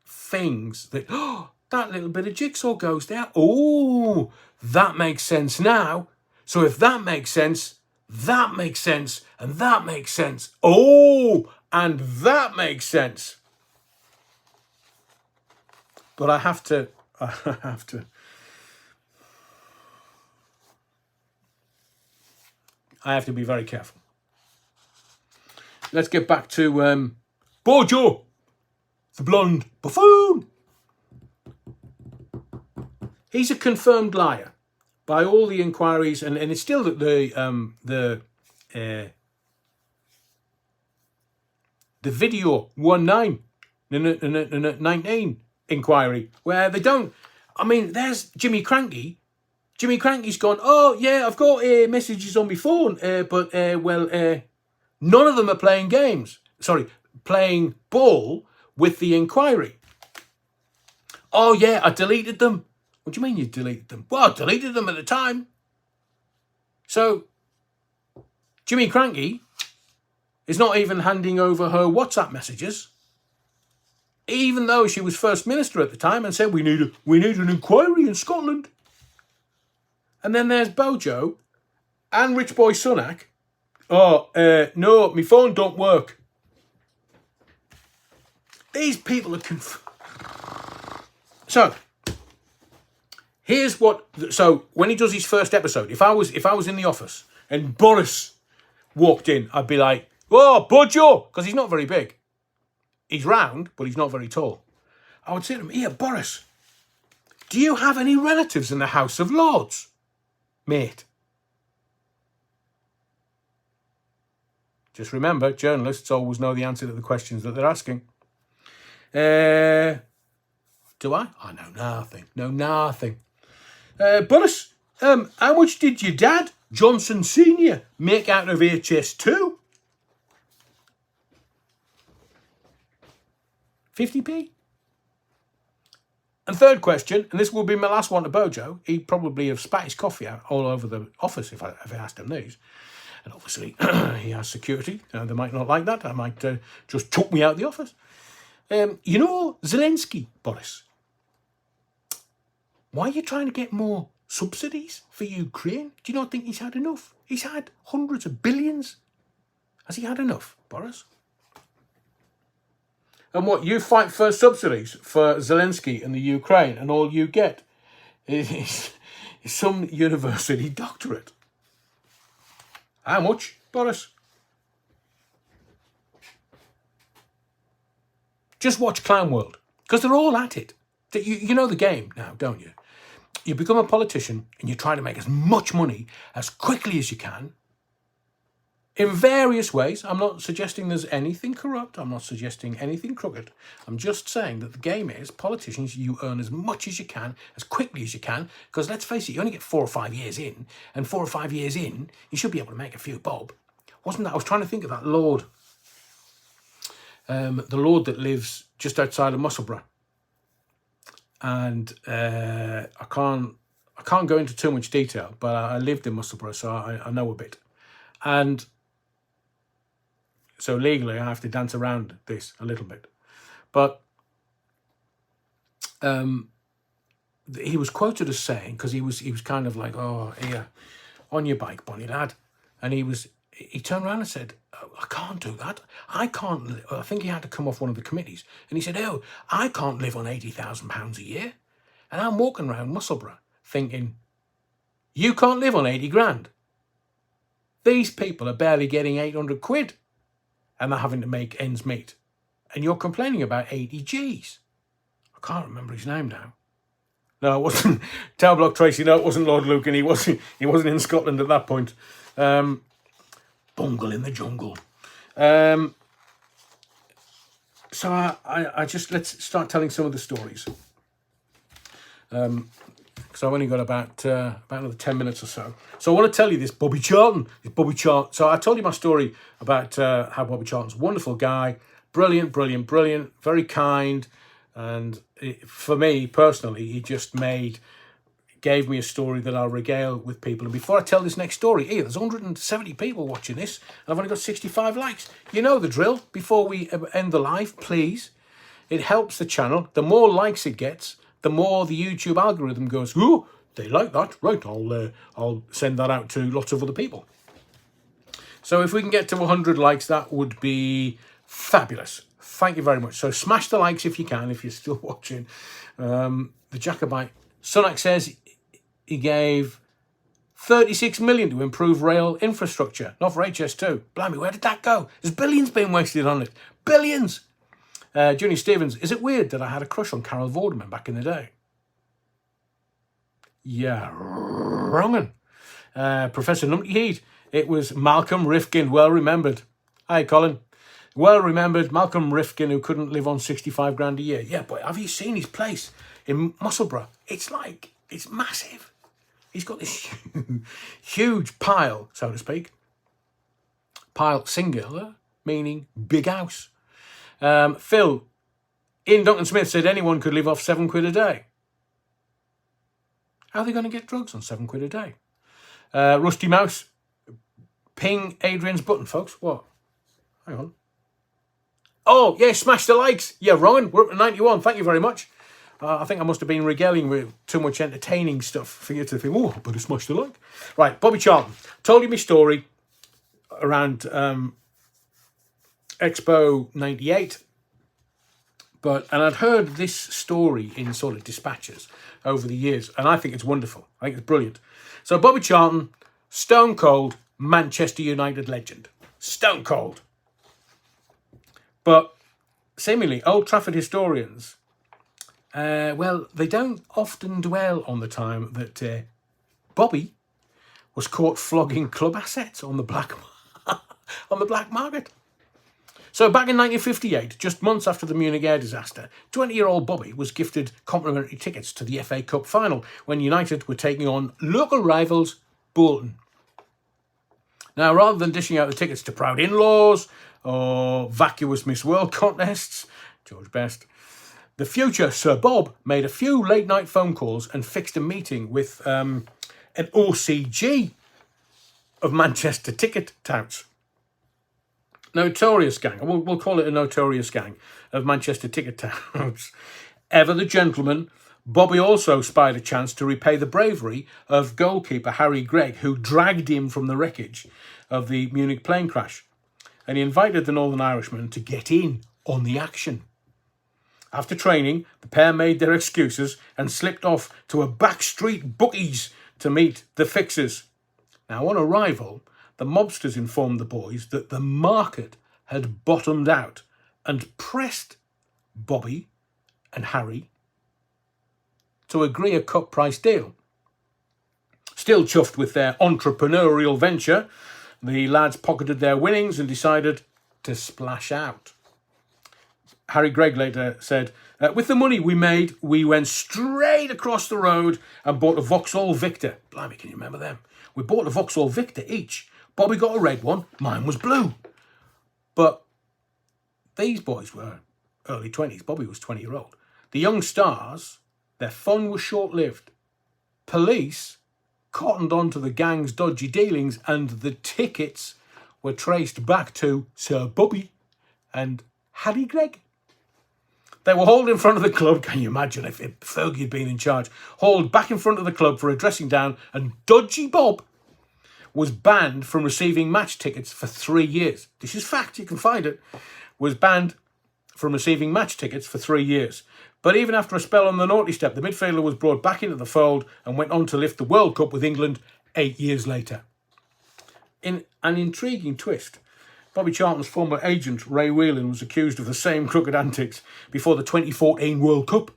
[SPEAKER 1] things that, oh, that little bit of jigsaw goes there. Oh, that makes sense now. So if that makes sense, that makes sense, and that makes sense. Oh, and that makes sense. But I have to be very careful. Let's get back to Bojo, the blonde buffoon. He's a confirmed liar by all the inquiries, and it's still the video 19 inquiry where they don't. I mean, there's Jimmy Cranky. Jimmy Cranky's gone, oh yeah, I've got messages on my phone, but none of them are playing games. Sorry, playing ball with the inquiry. Oh yeah, I deleted them. What do you mean you deleted them? Well, I deleted them at the time. So, Jimmy Cranky is not even handing over her WhatsApp messages, even though she was First Minister at the time and said, we need an inquiry in Scotland. And then there's Bojo and Rich Boy Sunak. Oh, no, my phone don't work. These people are So, here's what. So when he does his first episode, if I was in the office and Boris walked in, I'd be like, "Oh, Bojo," because he's not very big. He's round, but he's not very tall. I would say to him, "Here, Boris, do you have any relatives in the House of Lords, mate?" Just remember, journalists always know the answer to the questions that they're asking. Do I? I know nothing. Know nothing. Boris, how much did your dad, Johnson Senior, make out of HS2? 50p? And third question, and this will be my last one to Bojo, he'd probably have spat his coffee out all over the office if I asked him these. And obviously, he has security. They might not like that. I might just chuck me out of the office. You know Zelensky, Boris? Why are you trying to get more subsidies for Ukraine? Do you not think he's had enough? He's had hundreds of billions. Has he had enough, Boris? And what, you fight for subsidies for Zelensky and the Ukraine, and all you get is some university doctorate. How much, Boris? Just watch Clown World, because they're all at it. You know the game now, don't you? You become a politician and you try to make as much money as quickly as you can in various ways. I'm not suggesting there's anything corrupt. I'm not suggesting anything crooked. I'm just saying that the game is, politicians, you earn as much as you can, as quickly as you can, because let's face it, you only get 4 or 5 years in, and 4 or 5 years in, you should be able to make a few bob. Wasn't that? I was trying to think of that lord. The lord that lives just outside of Musselburgh. And I can't go into too much detail, but I lived in Musselburgh, so I know a bit. And so legally, I have to dance around this a little bit. But he was quoted as saying, because he was kind of like, oh, here, on your bike, bonny lad. And he turned around and said, oh, I can't do that. I can't. I think he had to come off one of the committees. And he said, oh, I can't live on £80,000 a year. And I'm walking around Musselburgh thinking, you can't live on 80 grand. These people are barely getting 800 quid. And they're having to make ends meet. And you're complaining about 80 Gs. I can't remember his name now. No, it wasn't Tower Block Tracy. No, it wasn't Lord Lucan. He wasn't in Scotland at that point. Bungle in the jungle. So I just, let's start telling some of the stories. Because I've only got about another 10 minutes or so. So I want to tell you this Bobby Charlton. So I told you my story about how Bobby Charlton's a wonderful guy, brilliant, very kind, and for me personally, he just gave me a story that I'll regale with people. And before I tell this next story, here, there's 170 people watching this, and I've only got 65 likes. You know the drill. Before we end the live, please, it helps the channel. The more likes it gets, the more the YouTube algorithm goes, ooh, they like that. Right, I'll send that out to lots of other people. So if we can get to 100 likes, that would be fabulous. Thank you very much. So smash the likes if you can, if you're still watching. The Jacobite. Sunak says he gave 36 million to improve rail infrastructure. Not for HS2. Blimey, where did that go? There's billions being wasted on it. Billions. Junior Stevens, is it weird that I had a crush on Carol Vorderman back in the day? Yeah, wrongin'. Professor Numpty Heat, it was Malcolm Rifkin, well remembered. Hi, Colin. Well remembered, Malcolm Rifkin, who couldn't live on 65 grand a year. Yeah, but have you seen his place in Musselburgh? It's massive. He's got this huge pile, so to speak. Pile singular, meaning big house. Phil, Ian Duncan Smith said anyone could live off 7 quid a day. How are they going to get drugs on 7 quid a day? Rusty Mouse, ping Adrian's button, folks. What? Hang on. Oh, yeah, smash the likes. Yeah, Ryan, we're up to 91. Thank you very much. I think I must have been regaling with too much entertaining stuff for you to think, oh, I better smash the like. Right, Bobby Charlton. Told you my story around Expo 98. And I'd heard this story in sort of dispatches over the years, and I think it's wonderful. I think it's brilliant. So Bobby Charlton, stone cold Manchester United legend. Stone cold. But seemingly Old Trafford historians, they don't often dwell on the time that Bobby was caught flogging club assets on the black market. So back in 1958, just months after the Munich air disaster, 20-year-old Bobby was gifted complimentary tickets to the FA Cup final when United were taking on local rivals Bolton. Now, rather than dishing out the tickets to proud in-laws or vacuous Miss World contests, George Best, the future Sir Bob made a few late-night phone calls and fixed a meeting with an OCG of Manchester ticket touts. Notorious gang, we'll call it a notorious gang of Manchester ticket touts. Ever the gentleman, Bobby also spied a chance to repay the bravery of goalkeeper Harry Gregg, who dragged him from the wreckage of the Munich plane crash. And he invited the Northern Irishman to get in on the action. After training, the pair made their excuses and slipped off to a backstreet bookies to meet the fixers. Now, on arrival, the mobsters informed the boys that the market had bottomed out and pressed Bobby and Harry to agree a cut price deal. Still chuffed with their entrepreneurial venture, the lads pocketed their winnings and decided to splash out. Harry Gregg later said, with the money we made, we went straight across the road and bought a Vauxhall Victor. Blimey, can you remember them? We bought a Vauxhall Victor each. Bobby got a red one, mine was blue. But these boys were early 20s. Bobby was 20-year-old. The young stars, their fun was short-lived. Police cottoned on to the gang's dodgy dealings, and the tickets were traced back to Sir Bobby and Harry Gregg. They were hauled in front of the club. Can you imagine if Fergie had been in charge? Hauled back in front of the club for a dressing down, and Dodgy Bob was banned from receiving match tickets for 3 years. This is fact, you can find it. Was banned from receiving match tickets for 3 years. But even after a spell on the naughty step, the midfielder was brought back into the fold and went on to lift the World Cup with England 8 years later. In an intriguing twist, Bobby Charlton's former agent, Ray Whelan, was accused of the same crooked antics before the 2014 World Cup.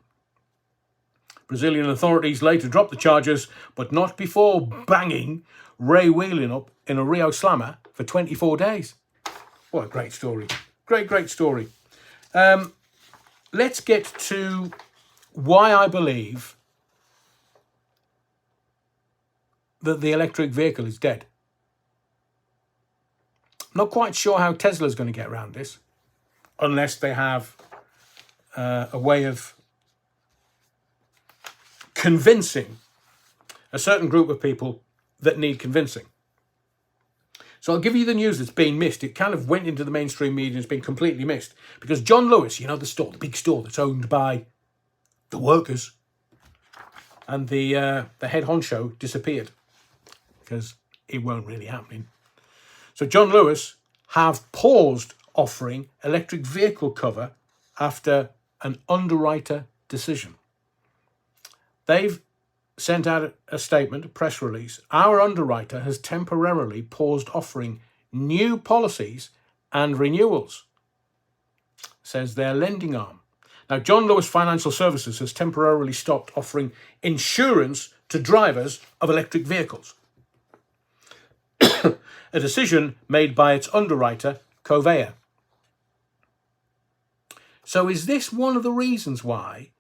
[SPEAKER 1] Brazilian authorities later dropped the charges, but not before banging Ray Whelan up in a Rio Slammer for 24 days. What a great story. Great story. Let's get to why I believe that the electric vehicle is dead. Not quite sure how Tesla's going to get around this, unless they have a way of convincing a certain group of people that need convincing. So I'll give you the news that's been missed. It kind of went into the mainstream media and it's been completely missed. Because John Lewis, you know, the store, the big store that's owned by the workers, and the head honcho disappeared because it won't really happen. So John Lewis have paused offering electric vehicle cover after an underwriter decision. They've sent out a statement, a press release. Our underwriter has temporarily paused offering new policies and renewals, says their lending arm. Now, John Lewis Financial Services has temporarily stopped offering insurance to drivers of electric vehicles. A decision made by its underwriter, Covea. So is this one of the reasons why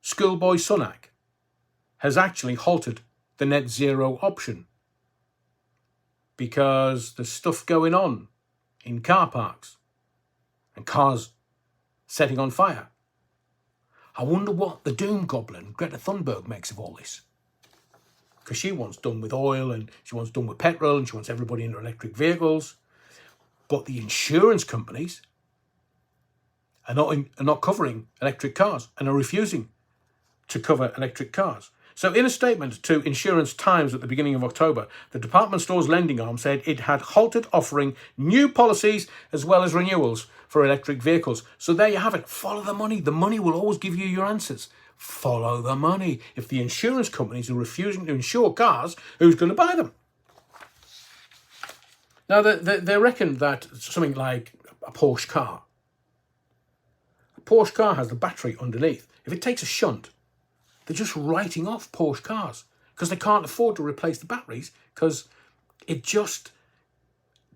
[SPEAKER 1] Schoolboy Sunak has actually halted the net zero option? Because there's stuff going on in car parks and cars setting on fire. I wonder what the doom goblin Greta Thunberg makes of all this. Because she wants done with oil and she wants done with petrol and she wants everybody into electric vehicles. But the insurance companies are not covering electric cars and are refusing to cover electric cars. So in a statement to Insurance Times at the beginning of October, the department store's lending arm said it had halted offering new policies as well as renewals for electric vehicles. So there you have it. Follow the money. The money will always give you your answers. Follow the money. If the insurance companies are refusing to insure cars, who's going to buy them? Now, they reckon that something like a Porsche car has the battery underneath. If it takes a shunt, they're just writing off Porsche cars because they can't afford to replace the batteries because it just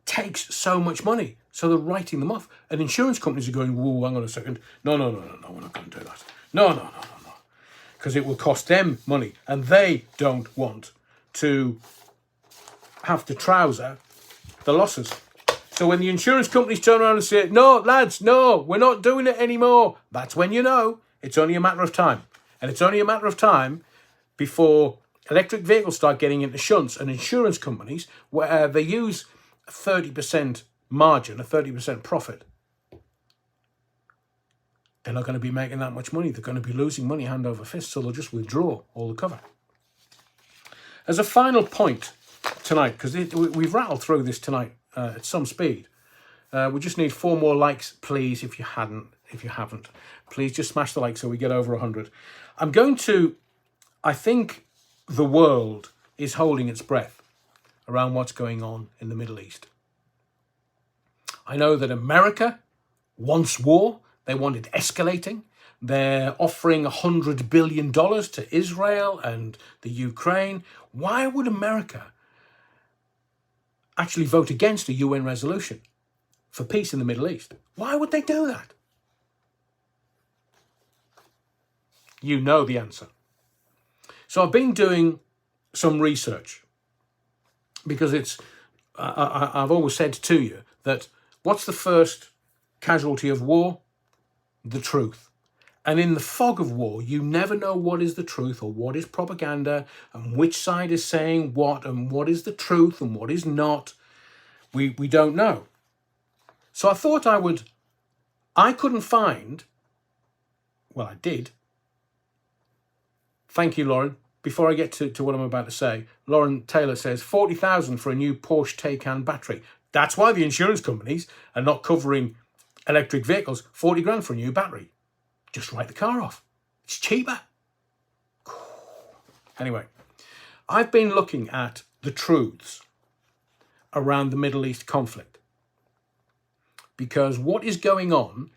[SPEAKER 1] takes so much money. So they're writing them off. And insurance companies are going, whoa, hang on a second. No, we're not going to do that. No. Because it will cost them money. And they don't want to have to trouser the losses. So when the insurance companies turn around and say, no, lads, no, we're not doing it anymore, that's when you know it's only a matter of time. And it's only a matter of time before electric vehicles start getting into shunts, and insurance companies, where they use a 30% margin, a 30% profit, they're not going to be making that much money. They're going to be losing money hand over fist, so they'll just withdraw all the cover. As a final point tonight, because we've rattled through this tonight at some speed, we just need 4 more likes, please, if you haven't. Please just smash the like so we get over 100. I think the world is holding its breath around what's going on in the Middle East. I know that America wants war. They want it escalating. They're offering $100 billion to Israel and the Ukraine. Why would America actually vote against a UN resolution for peace in the Middle East? Why would they do that? You know the answer. So I've been doing some research because I've always said to you that what's the first casualty of war? The truth. And in the fog of war, you never know what is the truth or what is propaganda and which side is saying what and what is the truth and what is not. We don't know. So I thought I couldn't find, well, I did. Thank you, Lauren. Before I get to what I'm about to say, Lauren Taylor says, 40,000 for a new Porsche Taycan battery. That's why the insurance companies are not covering electric vehicles. 40 grand for a new battery. Just write the car off. It's cheaper. Anyway, I've been looking at the truths around the Middle East conflict. Because what is going on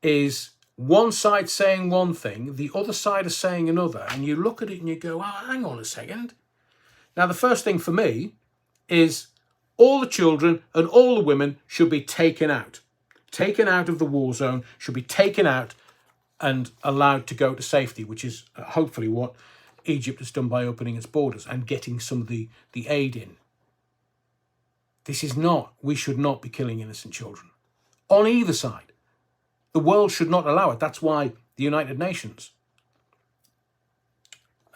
[SPEAKER 1] is one side saying one thing, the other side is saying another, and you look at it and you go, oh, hang on a second. Now, the first thing for me is all the children and all the women should be taken out of the war zone, should be taken out and allowed to go to safety, which is hopefully what Egypt has done by opening its borders and getting some of the aid in. We should not be killing innocent children on either side. The world should not allow it. That's why the United Nations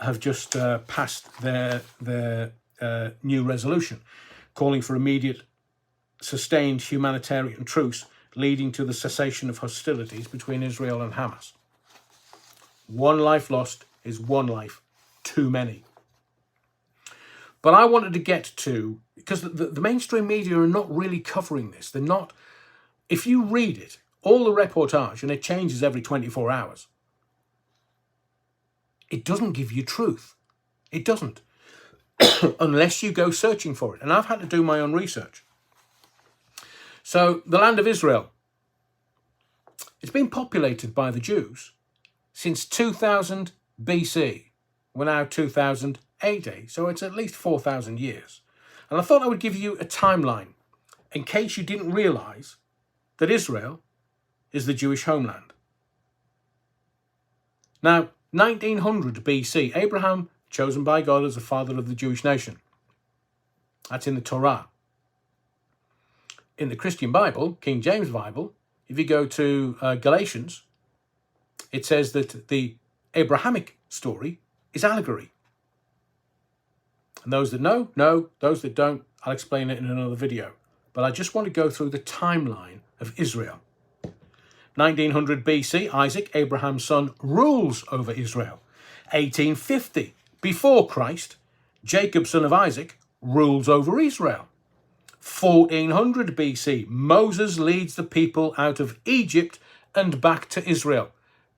[SPEAKER 1] have just passed their new resolution calling for immediate sustained humanitarian truce leading to the cessation of hostilities between Israel and Hamas. One life lost is one life too many. But I wanted to get to, because the mainstream media are not really covering this. They're not, if you read it, all the reportage, and it changes every 24 hours, it doesn't give you truth. It doesn't. Unless you go searching for it. And I've had to do my own research. So the land of Israel, it's been populated by the Jews since 2000 BC. We're now 2000 AD, so it's at least 4,000 years. And I thought I would give you a timeline in case you didn't realise that Israel is the Jewish homeland. Now, 1900 BC, Abraham, chosen by God as the father of the Jewish nation. That's in the Torah. In the Christian Bible, King James Bible, if you go to Galatians, it says that the Abrahamic story is allegory. And those that know. Those that don't, I'll explain it in another video. But I just want to go through the timeline of Israel. 1900 BC, Isaac, Abraham's son, rules over Israel. 1850, before Christ, Jacob, son of Isaac, rules over Israel. 1400 BC, Moses leads the people out of Egypt and back to Israel.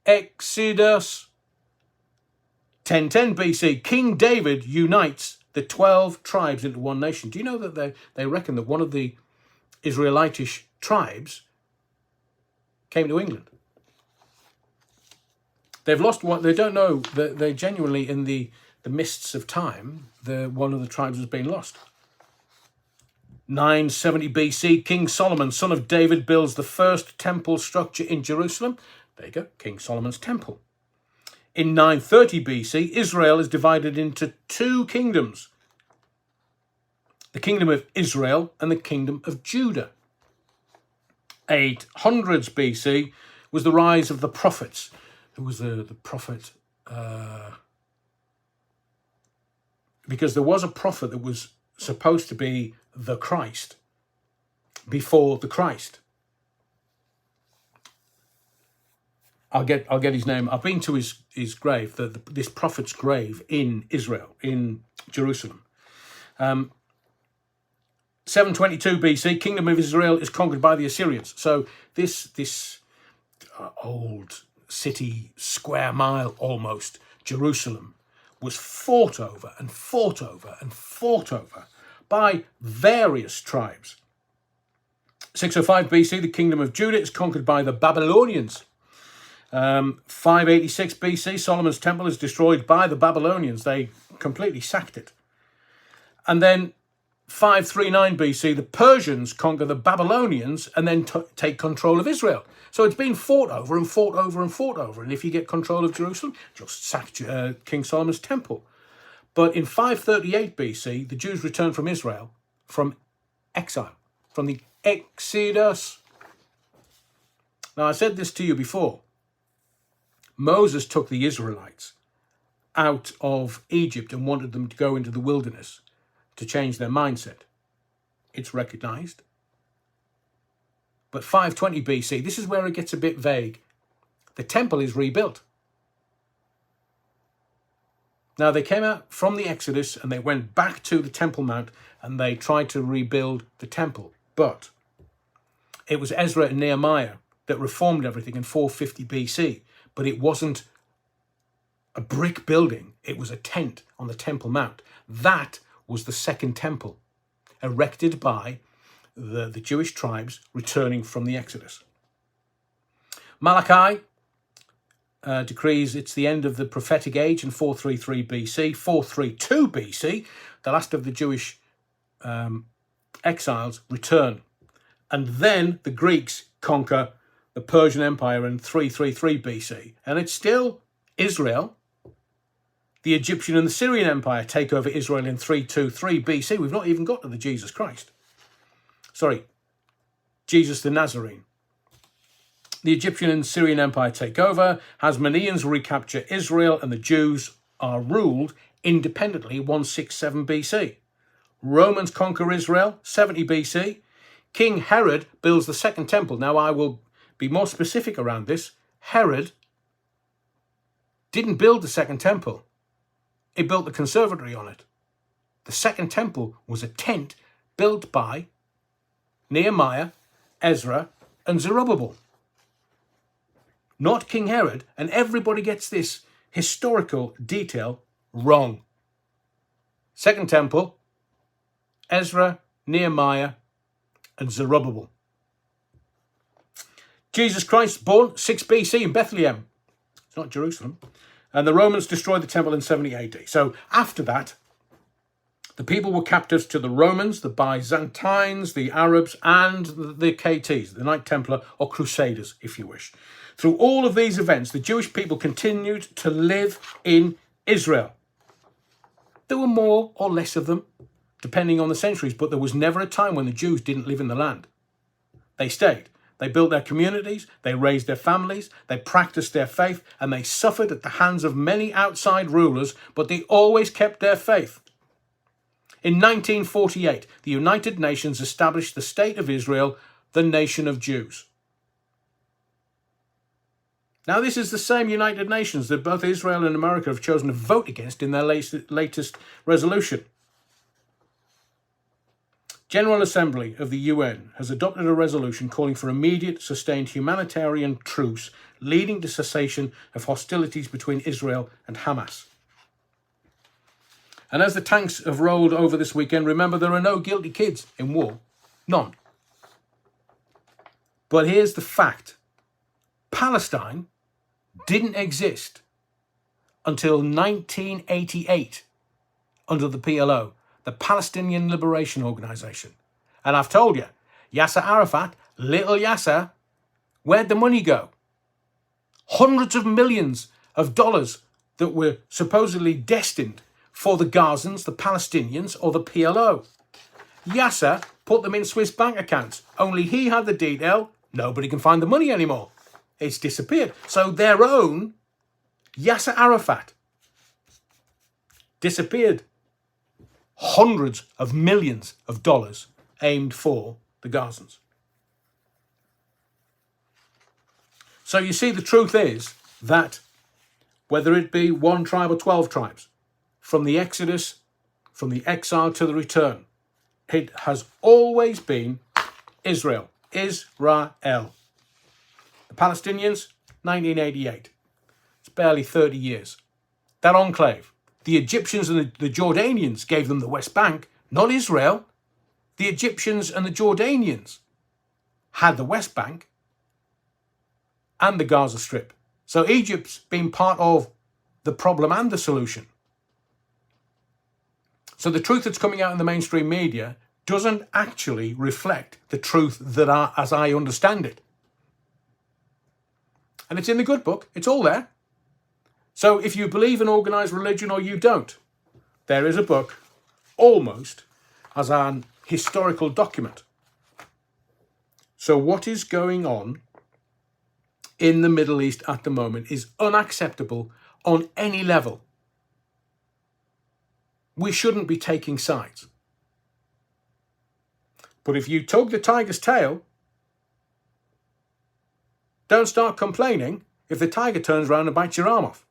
[SPEAKER 1] Exodus. 1010 BC, King David unites the 12 tribes into one nation. Do you know that they reckon that one of the Israelitish tribes came to England? They've lost one. They don't know that they genuinely, in the mists of time, one of the tribes has been lost. 970 BC, King Solomon, son of David, builds the first temple structure in Jerusalem. There you go, King Solomon's temple. In 930 BC, Israel is divided into two kingdoms. The kingdom of Israel and the kingdom of Judah. 800s BC was the rise of the prophets. Who was the prophet? Because there was a prophet that was supposed to be the Christ before the Christ. I'll get his name. I've been to his grave, this prophet's grave in Israel, in Jerusalem. 722 BC, Kingdom of Israel is conquered by the Assyrians. So this old city, square mile almost, Jerusalem, was fought over and fought over and fought over by various tribes. 605 BC, the Kingdom of Judah is conquered by the Babylonians. 586 BC, Solomon's temple is destroyed by the Babylonians. They completely sacked it. And then 539 BC, the Persians conquer the Babylonians and then take control of Israel. So it's been fought over and fought over and fought over. And if you get control of Jerusalem, just sack King Solomon's temple. But in 538 BC, the Jews returned from Israel, from exile, from the Exodus. Now, I said this to you before. Moses took the Israelites out of Egypt and wanted them to go into the wilderness to change their mindset. It's recognized. But 520 BC, this is where it gets a bit vague. The temple is rebuilt. Now, they came out from the Exodus and they went back to the Temple Mount and they tried to rebuild the temple. But it was Ezra and Nehemiah that reformed everything in 450 BC. But it wasn't a brick building. It was a tent on the Temple Mount. That was the second temple, erected by the Jewish tribes returning from the Exodus. Malachi decrees it's the end of the prophetic age in 433 BC. 432 BC, the last of the Jewish exiles return. And then the Greeks conquer the Persian Empire in 333 BC. And it's still Israel. The Egyptian and the Syrian Empire take over Israel in 323 BC. We've not even got to the Jesus Christ. Sorry, Jesus the Nazarene. The Egyptian and Syrian Empire take over. Hasmoneans recapture Israel and the Jews are ruled independently 167 BC. Romans conquer Israel 70 BC. King Herod builds the second temple. Now, I will be more specific around this. Herod didn't build the second temple. He built the conservatory on it. The second temple was a tent built by Nehemiah, Ezra, and Zerubbabel. Not King Herod, and everybody gets this historical detail wrong. Second temple, Ezra, Nehemiah, and Zerubbabel. Jesus Christ born 6 BC in Bethlehem. It's not Jerusalem. And the Romans destroyed the temple in 70 AD. So after that, the people were captives to the Romans, the Byzantines, the Arabs, and the KTs, the Knight Templar, or Crusaders, if you wish. Through all of these events, the Jewish people continued to live in Israel. There were more or less of them, depending on the centuries, but there was never a time when the Jews didn't live in the land. They stayed. They built their communities, they raised their families, they practiced their faith, and they suffered at the hands of many outside rulers, but they always kept their faith. In 1948, the United Nations established the State of Israel, the nation of Jews. Now, this is the same United Nations that both Israel and America have chosen to vote against in their latest resolution. General Assembly of the UN has adopted a resolution calling for immediate, sustained humanitarian truce, leading to cessation of hostilities between Israel and Hamas. And as the tanks have rolled over this weekend, remember there are no guilty kids in war. None. But here's the fact. Palestine didn't exist until 1988 under the PLO, the Palestinian Liberation Organization. And I've told you, Yasser Arafat, little Yasser, where'd the money go? Hundreds of millions of dollars that were supposedly destined for the Gazans, the Palestinians, or the PLO. Yasser put them in Swiss bank accounts. Only he had the detail. Nobody can find the money anymore. It's disappeared. So their own Yasser Arafat disappeared. Hundreds of millions of dollars aimed for the Gazans. So you see, the truth is that whether it be one tribe or 12 tribes, from the Exodus, from the exile to the return, it has always been Israel. Israel. The Palestinians, 1988. It's barely 30 years. That enclave. The Egyptians and the Jordanians gave them the West Bank, not Israel. The Egyptians and the Jordanians had the West Bank and the Gaza Strip. So Egypt's been part of the problem and the solution. So the truth that's coming out in the mainstream media doesn't actually reflect the truth as I understand it. And it's in the good book. It's all there. So if you believe in organised religion or you don't, there is a book almost as an historical document. So what is going on in the Middle East at the moment is unacceptable on any level. We shouldn't be taking sides. But if you tug the tiger's tail, don't start complaining if the tiger turns around and bites your arm off.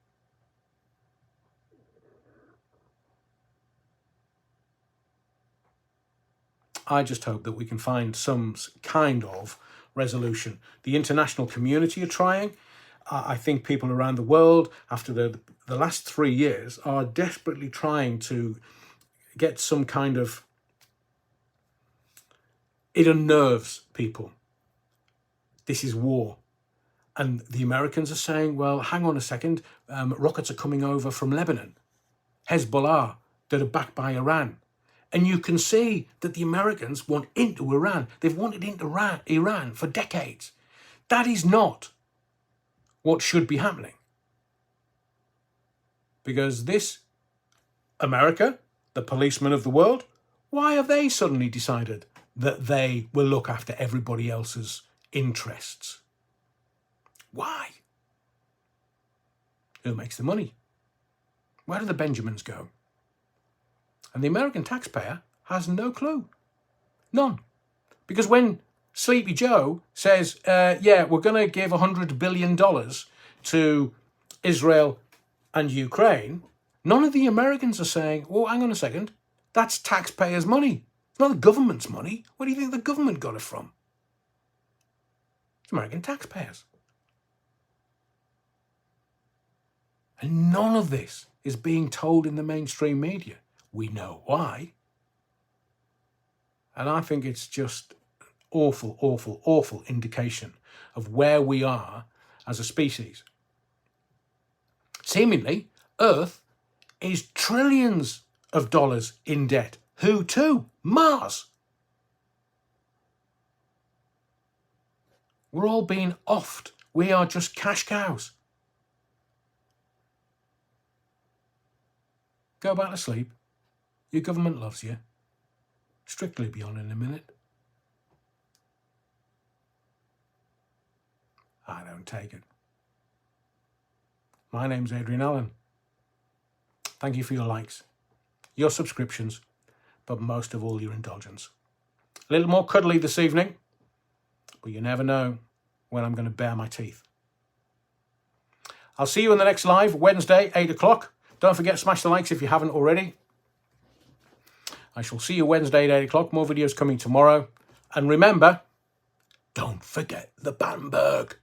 [SPEAKER 1] I just hope that we can find some kind of resolution. The international community are trying. I think people around the world, after the last 3 years, are desperately trying to get some kind of... It unnerves people. This is war. And the Americans are saying, well, hang on a second, rockets are coming over from Lebanon, Hezbollah, that are backed by Iran. And you can see that the Americans want into Iran. They've wanted into Iran for decades. That is not what should be happening. Because this America, the policeman of the world, why have they suddenly decided that they will look after everybody else's interests? Why? Who makes the money? Where do the Benjamins go? And the American taxpayer has no clue. None. Because when Sleepy Joe says, yeah, we're going to give $100 billion to Israel and Ukraine, none of the Americans are saying, well, hang on a second, that's taxpayers' money. It's not the government's money. Where do you think the government got it from? It's American taxpayers. And none of this is being told in the mainstream media. We know why. And I think it's just awful, awful, awful indication of where we are as a species. Seemingly, Earth is trillions of dollars in debt. Who to? Mars. We're all being offed. We are just cash cows. Go back to sleep. Your government loves you. Strictly Beyond in a minute. I don't take it. My name's Adrian Allen. Thank you for your likes, your subscriptions, but most of all your indulgence. A little more cuddly this evening, but you never know when I'm going to bare my teeth. I'll see you in the next live, Wednesday, 8 o'clock. Don't forget, smash the likes if you haven't already. I shall see you Wednesday at 8 o'clock. More videos coming tomorrow. And remember, don't forget the Bamberg.